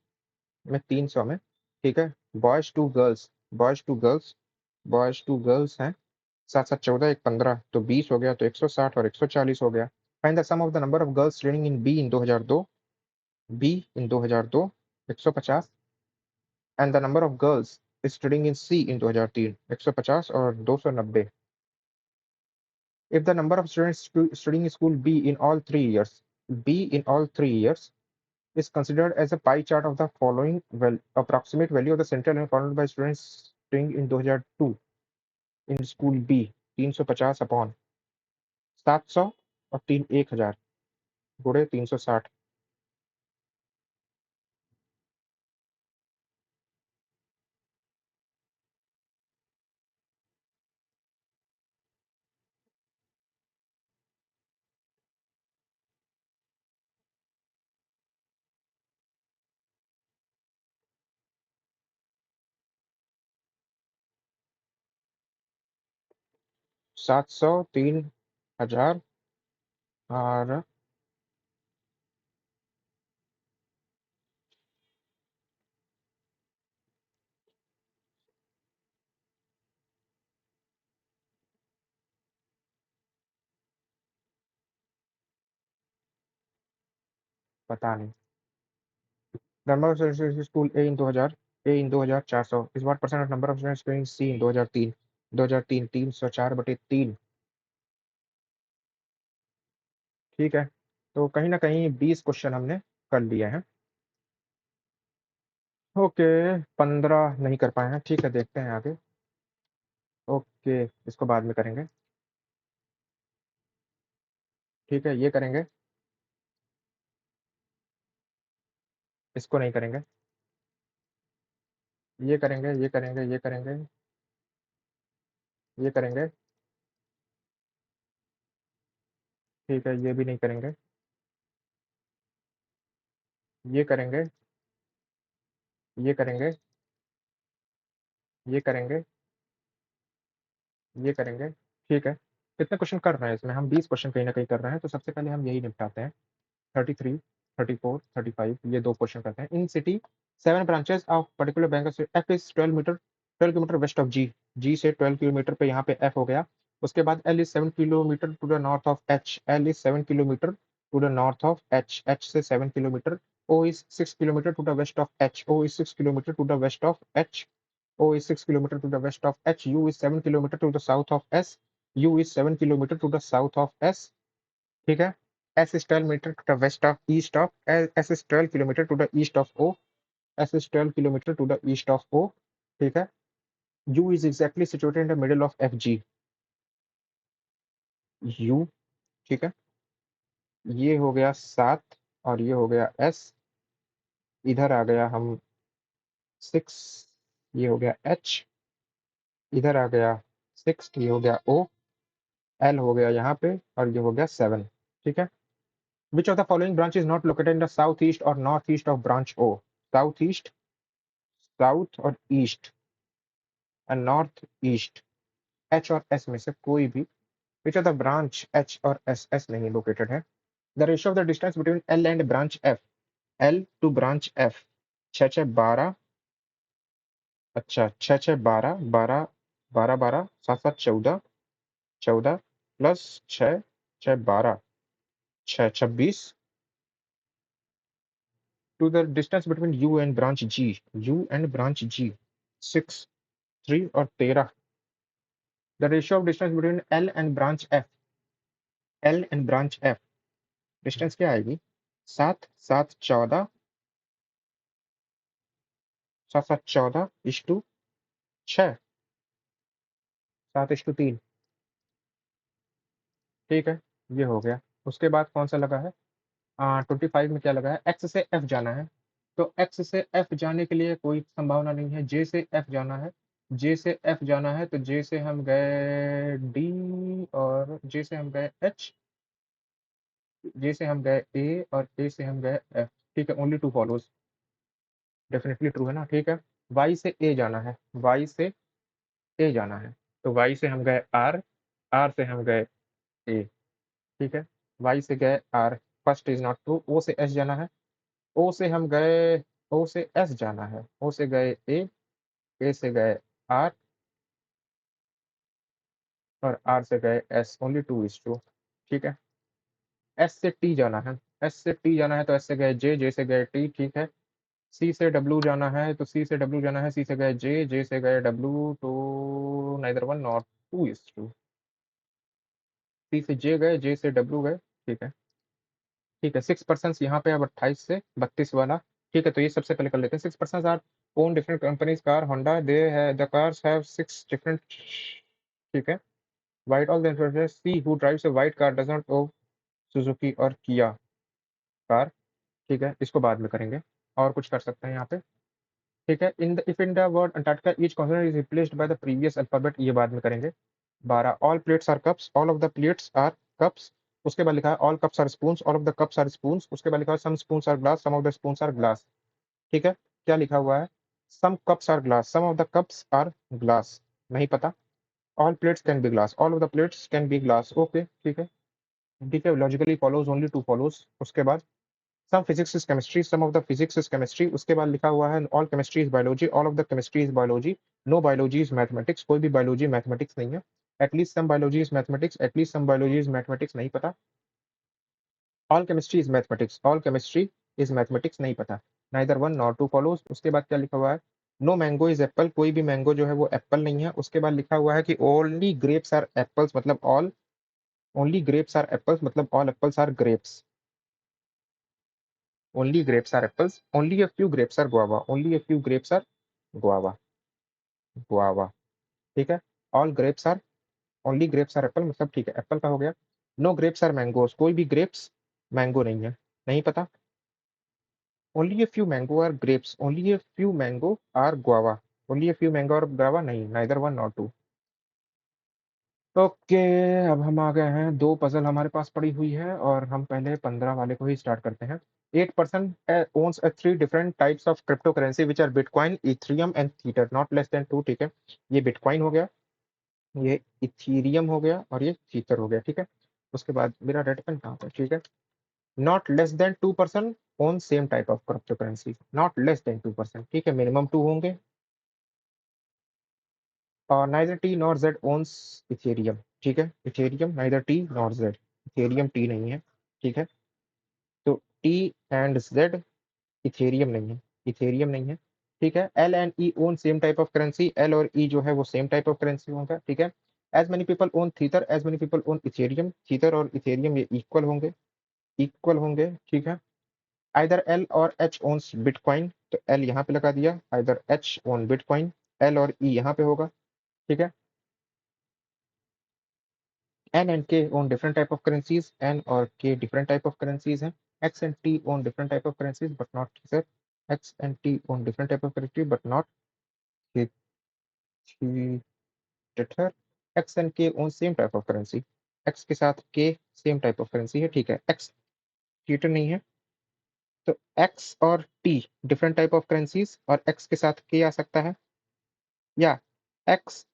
में 300 में, ठीक है। Boys to girls, boys to girls, boys to girls हैं 7, 7, 14, 1, 15, तो 20 हो गया, तो 160 और 140 हो गया। Find the sum of the number of girls studying in B in 2002, B in 2002 150 and the number of girls studying in C in 2003 150 और 290। If the number of students studying in school B in all 3 years, B in all 3 years is considered as a pie chart of the following approximate value of the central and followed by students studying in 2002 in school B, 350 upon 700 और 3, 1000 गुणे 360। 700, 3000 और पता नहीं। Number of students school A in 2000, A in 2000 400 is what percent of number of students in C in 2003, 2003 304/3। ठीक है, तो कहीं ना कहीं 20 क्वेश्चन हमने कर लिए हैं। ओके, 15 नहीं कर पाए हैं, ठीक है देखते हैं आगे। ओके, इसको बाद में करेंगे। ठीक है, ये करेंगे, इसको नहीं करेंगे, ये करेंगे, ये करेंगे, ये करेंगे, ये करेंगे। ठीक है, ये भी नहीं करेंगे, ये करेंगे, ये करेंगे, ये करेंगे, ये करेंगे। ठीक है, कितने क्वेश्चन कर रहे हैं इसमें हम? 20 क्वेश्चन कहीं ना कहीं कर रहे हैं, तो सबसे पहले हम यही निपटाते हैं। 33, 34, 35, ये दो क्वेश्चन करते हैं। In city 7 branches of particular bank F is 12 kilometre west of G. G से 12 किलोमीटर पे यहाँ पे एफ हो गया। उसके बाद L is 7 kilometre to the north of H. L is 7 kilometre to the north of H. H से 7 kilometre. O is 6 kilometre to the west of H. O is 6 kilometre to the west of H. O is 6 kilometer to the west of H. U is 7 kilometer to the south of S. U is 7 kilometer to the south of S. ठीक है। S is 12 meter to the west of east of S is 12 kilometer to the east of O. S is 12 kilometer to the east of O. ठीक है। U is exactly situated in the middle of FG. U, ठीक है। ये हो गया 7 और ये हो गया S। इधर आ गया हम 6, ये हो गया H। इधर आ गया 6, ये हो गया O। L हो गया यहाँ पे और ये हो गया 7। ठीक है। Which of the following branch is not located in the southeast or northeast of branch O? Southeast, south और east and north east, H और एस में से कोई भी। Which of the branch H और एस, एस नहीं लोकेटेड है। The ratio of the distance between L and branch F. L to branch F 6 6 12। अच्छा, 6 6 12, 12 12 12 7 7 14, 14 plus 6 6 12, 6 26। To the distance between U and branch G. U and branch G 6 3 और 13। The ratio of distance between L and branch F. L and branch F distance क्या आएगी? 7 7 14, 7 7 14 इश्टू 6, 7:3। ठीक है, ये हो गया। उसके बाद कौन सा लगा है? 25 में क्या लगा है? एक्स से एफ जाना है। तो एक्स से एफ जाने के लिए कोई संभावना नहीं है। जे से एफ जाना है। जे से एफ जाना है तो जे से हम गए डी और जे से हम गए एच। जे से हम गए ए और ए से हम गए एफ। ठीक है, only two follows. Definitely true है ना? ठीक है। वाई से ए जाना है। वाई से ए जाना है तो वाई से हम गए आर। आर से हम गए ए। ठीक है, वाई से गए R. First is not true. O से एस जाना है। ओ से हम गए, ओ से एस जाना है। ओ से गए ए से गए आर और आर से गए S. Only to is true. ठीक है। एस से टी जाना है। एस से टी जाना है तो एस से गए जे, जे से गए टी। ठीक है। सी से डब्ल्यू जाना है तो सी से डब्ल्यू जाना है। सी से गए जे, जे से गए डब्ल्यू। तो neither one not two is true. C से जे गए, जे से डब्ल्यू गए। ठीक है। ठीक है, 6% यहाँ पे अब 28 से 32 वाला। ठीक है, तो ये सबसे पहले कर लेते हैं। 6% are own different companies car Honda they है द कार्स हैव 6 डिफरेंट। ठीक है। White all the C who drives a white car does not O Suzuki or Kia car. ठीक है, इसको बाद में करेंगे। और कुछ कर सकते हैं यहाँ पे। ठीक है। In the if in the word Antarctica each consonant is replaced by the previous alphabet, ये बाद में करेंगे। 12 all plates are cups. All of the plates are cups. उसके बाद लिखा है all cups are spoons. All of the cups are spoons. उसके बाद लिखा है some spoons are glass. Some of the spoons are glass. ठीक है, क्या लिखा हुआ है? Some cups are glass. Some of the cups are glass. नहीं पता। All plates can be glass, all of the plates can be glass, okay ठीक है, ठीक है, logically follows only two follows. उसके बाद some physics is chemistry, some of the physics is chemistry, उसके बाद लिखा हुआ है all chemistry is biology, all of the chemistry is biology, no biology is mathematics, कोई भी बायोलॉजी मैथमेटिक्स नहीं है, at least some biology is mathematics, at least some biology is mathematics नहीं पता, all chemistry is mathematics, all chemistry is mathematics नहीं पता, neither one nor two follows. उसके बाद क्या लिखा हुआ है, नो मैंगो इज एप्पल, कोई भी मैंगो जो है वो एप्पल नहीं है। उसके बाद लिखा हुआ है कि ओनली ग्रेप्स आर एप्पल्स, मतलब all, only grapes are apples मतलब all apples are grapes, only grapes are apples, only a few grapes are guava, only a few grapes are guava, guava, ठीक है, all grapes are, only grapes are apple मतलब ठीक है एप्पल का हो गया। नो ग्रेप्स आर मैंगोज, कोई भी ग्रेप्स मैंगो नहीं है, नहीं पता। Only a few mango are grapes, only a few mango are guava, only a few mango और guava नहीं, neither one nor two। Okay, अब हम आ गए हैं, दो पजल हमारे पास पड़ी हुई है और हम पहले 15 वाले को ही स्टार्ट करते हैं। 8% owns a three different types of cryptocurrency which are Bitcoin, Ethereum and Tether, not less than two, ठीक है, ये बिटकॉइन हो गया, ये इथीरियम हो गया और ये थीटर हो गया, ठीक है। उसके बाद मेरा रेड पेन कहाँ पर, ठीक है, not less than 2% own same type of crypto currency, not less than 2%, ठीक है, मिनिमम टू होंगे। और neither T nor Z owns Ethereum, ठीक है, Ethereum neither T nor Z, Ethereum T नहीं है, ठीक है, तो टी एंड जेड, इथेरियम नहीं है, इथेरियम नहीं है, ठीक है। L and E own same type of currency, L और ई जो है वो सेम टाइप ऑफ करेंसी होगा, ठीक है। As many people own Theta, as many people own Ethereum, Theta और इथेरियम ये इक्वल होंगे, इक्वल होंगे, ठीक है। आइदर एल और एच ओन्स बिटकॉइन, तो एल यहाँ पे लगा दिया, either H own bitcoin, L और ई यहाँ पे होगा, ठीक है। N and K own different type of currencies, N और K different type of currencies हैं। X and T own different type of currencies but not theatre, X and T own different type of currency but not theatre. X and K own same type of currency, X के साथ के सेम टाइप ऑफ करेंसी है, ठीक है, एक्स थीटर नहीं है, तो एक्स और T different type of currencies और एक्स के साथ के आ सकता है, या एक्स,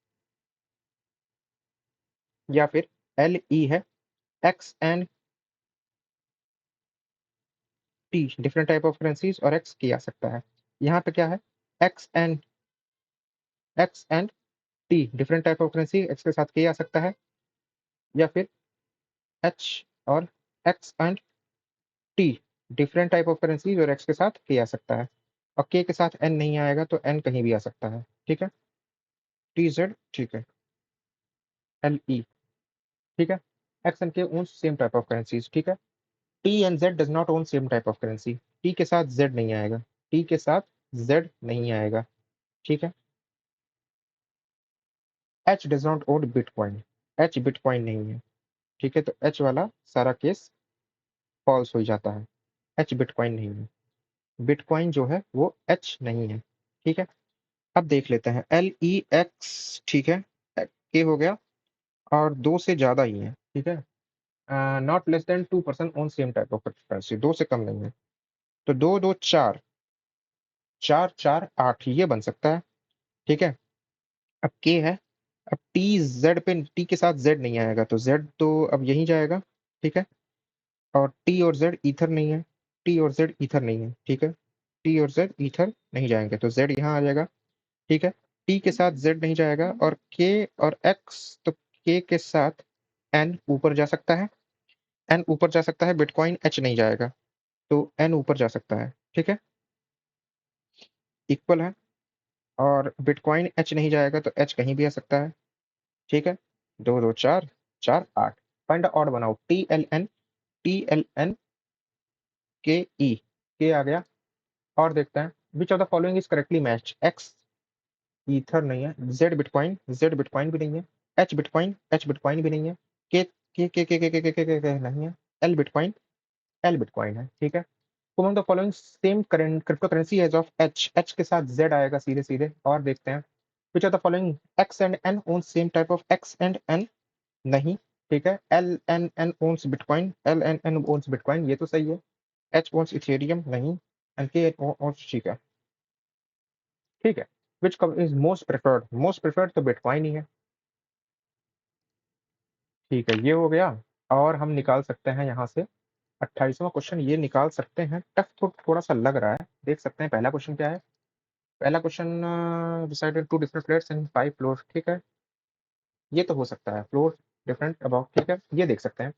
या फिर एल ई है, x and T different type of currencies और एक्स की आ सकता है। यहाँ पे क्या है, x and, x and T different type of currency, X के साथ के आ सकता है, या फिर एच और x and T different type of currencies और एक्स के साथ के आ सकता है, और के साथ एन नहीं आएगा तो एन कहीं भी आ सकता है, ठीक है, टी जेड, ठीक है, एल ई, ठीक है। X and K own same type of currencies, ठीक है। T and Z does not own same type of currency, T के साथ जेड नहीं आएगा, टी के साथ जेड नहीं आएगा, ठीक है। H does not own bitcoin, H bitcoin नहीं है, ठीक है, तो एच वाला सारा केस फॉल्स हो जाता है, एच बिटकॉइन नहीं है, बिटकॉइन जो है वो एच नहीं है, ठीक है। अब देख लेते हैं एल ई एक्स, ठीक है, के हो गया, और दो से ज्यादा ही है, ठीक है, not less than 2% on same type of currency, दो से कम नहीं है, तो दो दो चार, चार चार आठ ये बन सकता है, ठीक है। अब के है, अब टी जेड पे, टी के साथ जेड नहीं आएगा तो जेड तो अब यहीं जाएगा, ठीक है, और टी और जेड ईथर नहीं है, टी और जेड ईथर नहीं है, ठीक है, टी और जेड ईथर नहीं जाएंगे तो जेड यहाँ आ जाएगा, ठीक है। टी के साथ जेड नहीं जाएगा, और के और एक्स, तो के साथ एन ऊपर जा सकता है, एन ऊपर जा सकता है, बिटकॉइन एच नहीं जाएगा, तो एन ऊपर जा सकता है, ठीक है, इक्वल है, और बिटकॉइन एच नहीं जाएगा तो एच कहीं भी आ सकता है, ठीक है, दो दो चार, चार आठ, फाइंड ऑड बनाओ, T L N, T L N K E, K आ गया, और देखते हैं which of the following is correctly match, X ether नहीं है, जेड बिटकॉइन, जेड बिटकॉइन भी नहीं है, एच बिटकॉइन, एच बिटकॉइन भी नहीं है, के नहीं है, एल बिटकॉइन, एल बिटकॉइन है, ठीक है। Among the following same current crypto currency as of H, H के साथ जेड आएगा सीधे सीधे, और देखते हैं which of the following, X and N own same type of, X and N नहीं, ठीक है, L N N owns bitcoin, L N N owns bitcoin ये तो सही है, एच ओन्स इथेरियम नहीं, एंड के ओन्स, ठीक है, ठीक है। Which is most preferred, most preferred तो बिटकॉइन ही है, ठीक है, ये हो गया। और हम निकाल सकते हैं यहाँ से 28वां क्वेश्चन, ये निकाल सकते हैं। टफ तो थोड़ा सा लग रहा है, देख सकते हैं पहला क्वेश्चन क्या है। पहला question, decided to different flats in 5 floor, ठीक है, ये तो हो सकता है। फ्लोर डिफरेंट अबाउट, ठीक है, ये देख सकते हैं।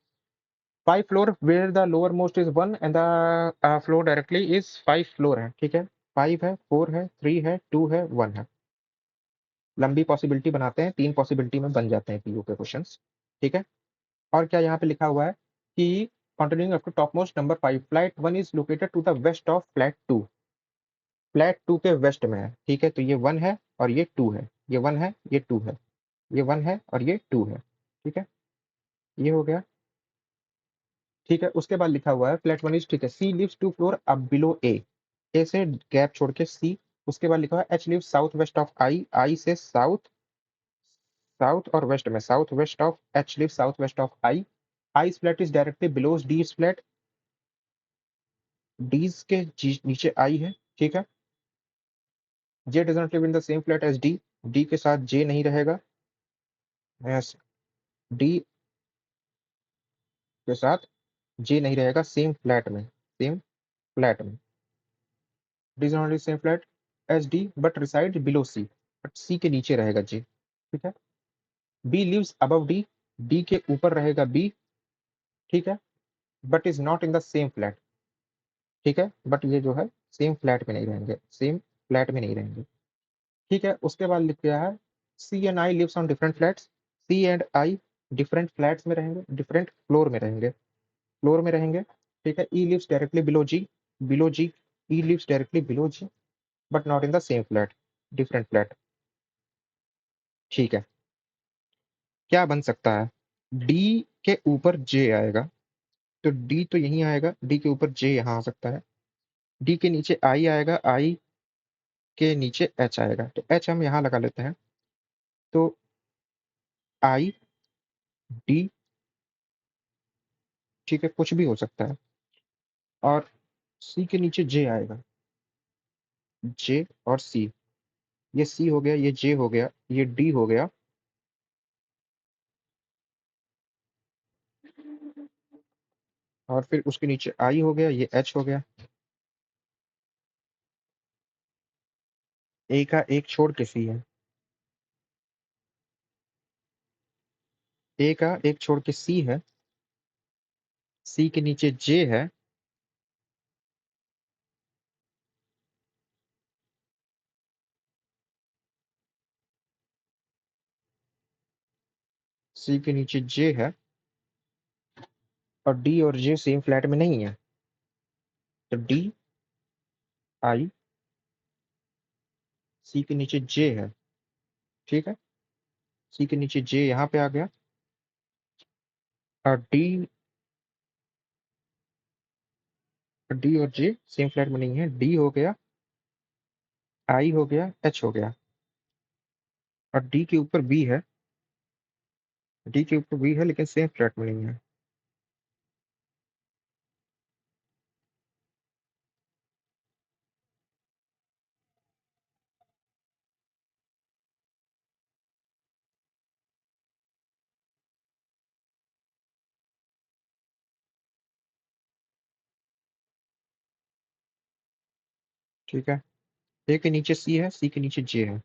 5 floor where the lower most is 1 and the floor directly is 5 floor है, ठीक है। 5 है, 4 है, 3 है, 2 है, 1 है। लंबी पॉसिबिलिटी बनाते हैं, 3 पॉसिबिलिटी में बन जाते हैं पीयू के क्वेश्चंस, ठीक है। और क्या यहाँ पे लिखा हुआ है कि continuing up to top most number 5, flat 1 is located to the west of flat 2। Flat 2 के वेस्ट में है, ठीक है, तो ये 1 है और ये 2 है, ये 1 है, ये 2 है, ये 1 है और ये 2 है, ठीक है, ये हो गया। ठीक है, उसके बाद लिखा हुआ है फ्लैट 1 इज, ठीक है, सी लिव्स 2 फ्लोर अब बिलो ए से गैप छोड़ के सी। उसके बाद लिखा हुआ है H lives south west of I, I से साउथ, साउथ और वेस्ट में, south west of H lives south west of I. I flat is directly below D flat, D के नीचे आई है, ठीक है। J does not live in the same flat as D, D के साथ जे नहीं रहेगा, डी के साथ जे नहीं रहेगा सेम फ्लैट में, सेम फ्लैट में। D is not same flat as D but reside below C, but C के नीचे रहेगा जे, ठीक है। B lives above D, D के ऊपर रहेगा बी, ठीक है, but is not in the same flat, ठीक है, बट ये जो है सेम फ्लैट में नहीं रहेंगे, सेम फ्लैट में नहीं रहेंगे, ठीक है। उसके बाद लिख गया है C and I lives on different flats, C and I different flats में रहेंगे, डिफरेंट फ्लोर में रहेंगे, फ्लोर में रहेंगे, ठीक है। E lives directly below G, below G, E lives directly below G but not in the same flat, different flat, ठीक है। क्या बन सकता है, डी के ऊपर जे आएगा, तो डी तो यहीं आएगा, डी के ऊपर जे यहाँ आ सकता है, डी के नीचे आई आएगा, आई के नीचे एच आएगा, तो एच हम यहाँ लगा लेते हैं, तो आई डी, ठीक है, कुछ भी हो सकता है। और सी के नीचे जे आएगा, जे और सी, ये सी हो गया, ये जे हो गया, ये डी हो गया, और फिर उसके नीचे आई हो गया, ये एच हो गया। ए का एक छोड़ के सी है, ए का एक छोड़ के सी है, सी के नीचे जे है, सी के नीचे जे है, और डी और जे सेम फ्लैट में नहीं है, तो डी आई, सी के नीचे जे है, ठीक है, सी के नीचे जे यहाँ पे आ गया, और डी और जे सेम फ्लैट में नहीं है, डी हो गया, आई हो गया, एच हो गया, और डी के ऊपर बी है, डी के ऊपर बी है लेकिन सेम फ्लैट में नहीं है, ठीक है। ए के नीचे सी है, सी के नीचे जे है,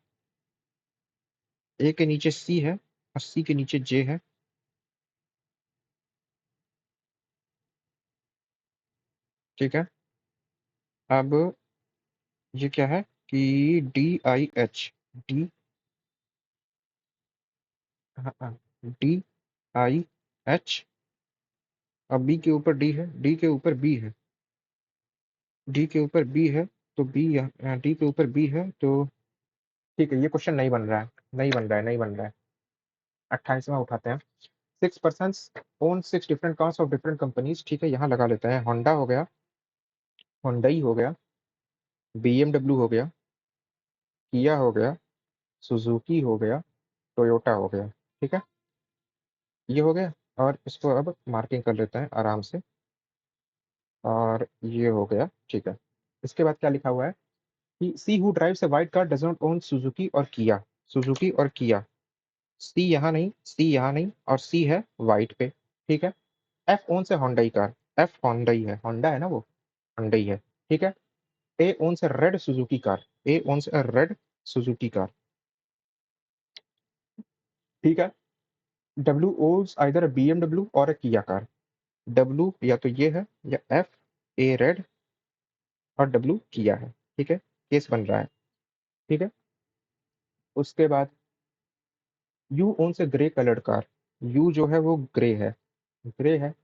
ए के नीचे सी है और सी के नीचे जे है, ठीक है। अब ये क्या है कि डी आई एच, डी, हाँ, डी आई एच, और बी के ऊपर डी है, डी के ऊपर बी है, डी के ऊपर बी है, तो बी, डी के ऊपर बी है, तो ठीक है, ये क्वेश्चन नहीं बन रहा है, नहीं बन रहा है, नहीं बन रहा है। 28वां उठाते हैं। 6 person own 6 different cars of different companies, ठीक है, यहाँ लगा लेते हैं। होंडा हो गया, होंडई हो गया, बीएमडब्ल्यू हो गया, किया हो गया, सुजुकी हो गया, टोयोटा हो गया, ठीक है, ये हो गया। और इसको अब मार्किंग कर लेते हैं आराम से, और ये हो गया, ठीक है। इसके बाद क्या लिखा हुआ है कि सी who drives a white car does not own Suzuki or किया, सुजुकी और किया, सी यहाँ नहीं, सी यहाँ नहीं, और सी है वाइट पे। ठीक है। एफ ओन से होंडाई कार, एफ होंडाई है, होंडा है ना वो, होंडाई है। ठीक है। ए ओन से रेड सुजुकी कार, ए ओन से रेड सुजुकी कार। ठीक है। डब्ल्यू ओन्स आइदर BMW और ए किया कार। डब्ल्यू या तो ये है, या एफ, ए रेड और डब्ल्यू किया है। ठीक है। केस बन रहा है। ठीक है। उसके बाद U owns a grey coloured car, U जो है वो ग्रे है, ग्रे है।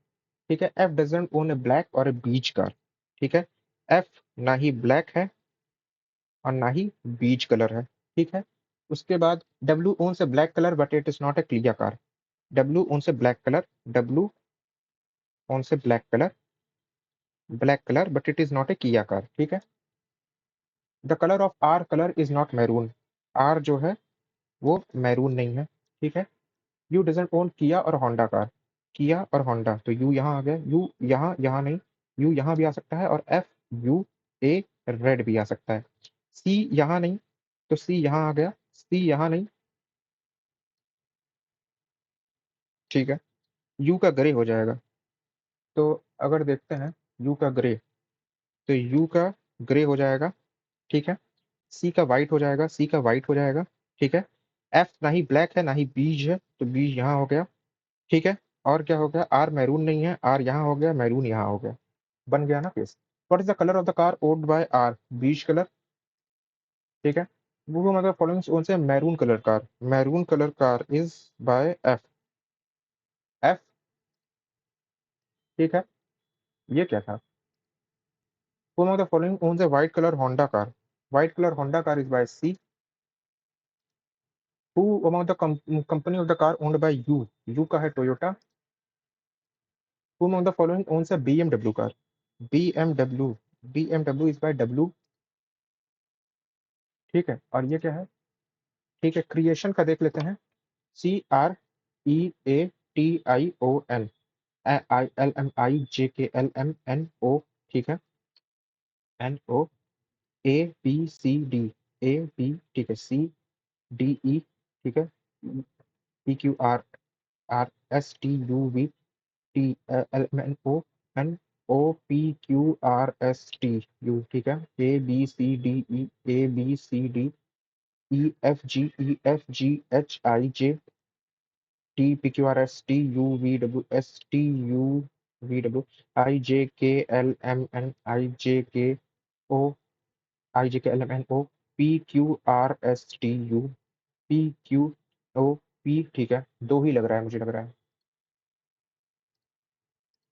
ठीक है। F doesn't own a black और ए बीच कार। ठीक है। एफ ना ही ब्लैक है और ना ही बीच कलर है। ठीक है। उसके बाद W owns a black colour but it is not a clear car. W owns a black colour, W owns a black colour, black colour but it is not a किया कार। ठीक है। The colour of R colour is not maroon, R जो है वो मैरून नहीं है। ठीक है। यू डजेंट ओन किया और होंडा कार, किया और होंडा, तो यू यहाँ आ गया, यू यहाँ, यहाँ नहीं, यू यहाँ भी आ सकता है, और एफ यू ए रेड भी आ सकता है। सी यहाँ नहीं, तो सी यहाँ आ गया, सी यहाँ नहीं। ठीक है। यू का ग्रे हो जाएगा। तो अगर देखते हैं यू का ग्रे, तो यू का ग्रे हो जाएगा। ठीक है। सी का वाइट हो जाएगा, सी का वाइट हो जाएगा। ठीक है। एफ ना ही ब्लैक है ना ही बीज है, तो बीज यहाँ हो गया। ठीक है। और क्या हो गया, आर मैरून नहीं है, आर यहाँ हो गया, मैरून यहाँ हो गया। बन गया ना case. What is the colour of the car owned by R, beige colour. ठीक है। वो मतलब फॉलोइंग ओन से maroon colour car, maroon colour car is by F, F. ठीक है। ये क्या था, वो मतलब फॉलोइंग ओन से white colour Honda car, white colour Honda car is by C. Who among the company of the car owned by U, U का है Toyota. Who among the following owns a BMW car, BMW, BMW is by W. ठीक है। और ये क्या है, ठीक है, क्रिएशन का देख लेते हैं। CREATION, ILMIJKLMNO। ठीक है। NO, ABCD, AB। ठीक है। CDE। ठीक है। PQRSTUV TLMNO NOPQRSTU। ठीक है। ABCDE ABCDEFGEFGHIJ TPQRSTUVWIJKLMNIJKOIJKLMNOPQOP। ठीक है, दो ही लग रहा है, मुझे लग रहा है।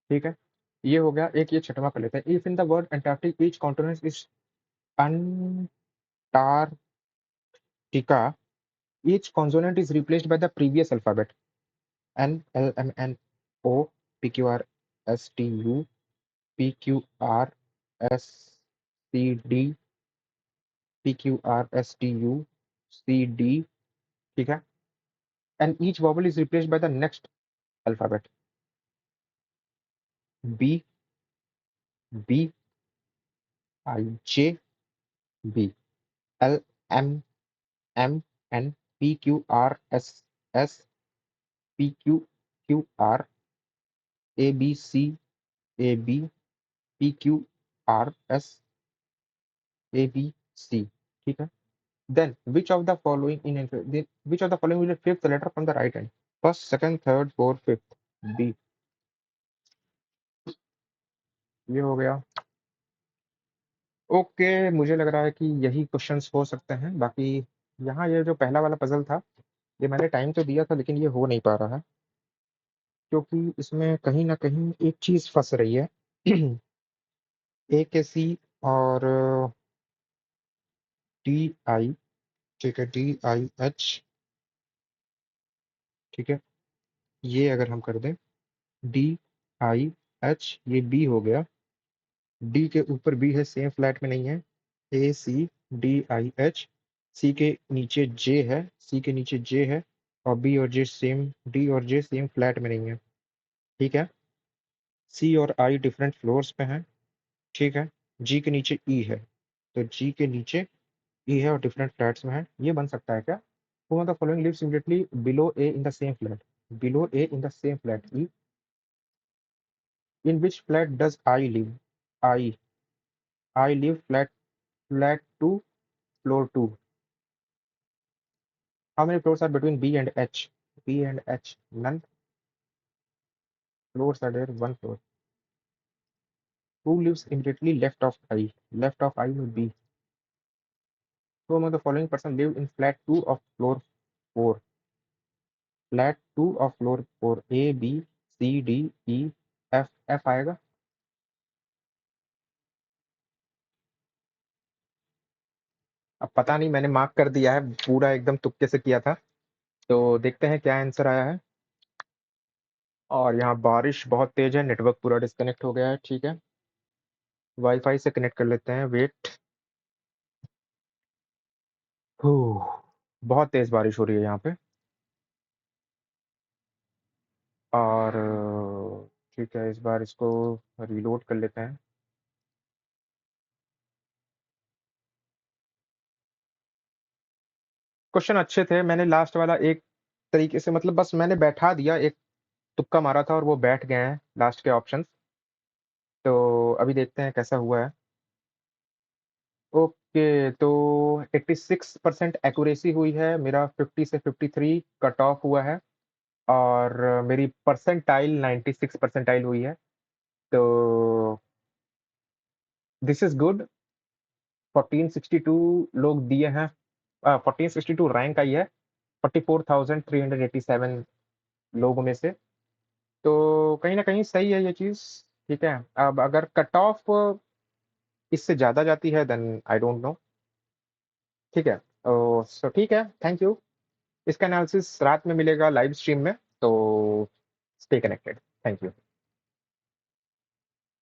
ठीक है। ये हो गया एक, ये छठवां कर लेते हैं। If in the word Antarctic each continent is Antarctica, each consonant is replaced by the previous alphabet. NLMNO PQRSTU PQRSTD PQRSTU CD। ठीक है। And each vowel is replaced by the next alphabet. B, B, I, J, B, LMNMPQRSSPQRABCABC। ठीक है। Then which of the following which of the following is the fifth letter from the right hand? First, second, third, fourth, fifth। B। ये हो गया। ओके, मुझे लग रहा है कि यही क्वेश्चंस हो सकते हैं। बाकी यहाँ ये जो पहला वाला पजल था, ये मैंने टाइम तो दिया था, लेकिन ये हो नहीं पा रहा है, क्योंकि इसमें कहीं ना कहीं एक चीज फंस रही है। ए के सी और DI। ठीक है। DIH। ठीक है। ये अगर हम कर दें DIH, ये B हो गया, डी के ऊपर बी है, सेम फ्लैट में नहीं है। ACDIH। सी के नीचे जे है, सी के नीचे जे है, और बी और जे सेम, डी और जे सेम फ्लैट में नहीं है। ठीक है। सी और आई डिफरेंट फ्लोर्स पे हैं। ठीक है। जी के नीचे ई है, तो जी के नीचे ई है और डिफरेंट फ्लैट्स में है। ये बन सकता है क्या? Who of the following lives immediately below A in the same flat? Below A in the same flat. In which flat does I live? I. I live flat 2, floor 2. How many floors are between B and H? B and H. None. Floors are there, one floor. Who lives immediately left of I? Left of I will be. Who among the following person live in flat 2 of floor 4? Flat 2 of floor 4. A, B, C, D, E, F. F आएगा. अब पता नहीं, मैंने मार्क कर दिया है, पूरा एकदम तुक्के से किया था. तो देखते हैं क्या आंसर आया है. और यहाँ बारिश बहुत तेज है, नेटवर्क पूरा डिस्कनेक्ट हो गया है. ठीक है, वाईफाई से कनेक्ट कर लेते हैं. वेट. बहुत तेज बारिश हो रही है यहाँ पे. और ठीक है, इस बार इसको रीलोड कर लेते हैं. क्वेश्चन अच्छे थे. मैंने लास्ट वाला एक तरीके से, मतलब बस मैंने बैठा दिया, एक तुक्का मारा था और वो बैठ गए हैं लास्ट के ऑप्शन. तो अभी देखते हैं कैसा हुआ है. ओके, तो 86% एक्यूरेसी हुई है. मेरा 50 से 53 कट ऑफ हुआ है. और मेरी परसेंटाइल 96 परसेंटाइल हुई है. तो दिस इज गुड. 1462 लोग दिए हैं. 1462 रैंक आई है 44,387 लोगों में से. तो कहीं ना कहीं सही है ये चीज़. ठीक है, अब अगर कट ऑफ इससे ज़्यादा जाती है देन आई डोंट नो. ठीक है. सो ठीक है, थैंक यू. इसका एनालिसिस रात में मिलेगा लाइव स्ट्रीम में. तो स्टे कनेक्टेड. Thank you.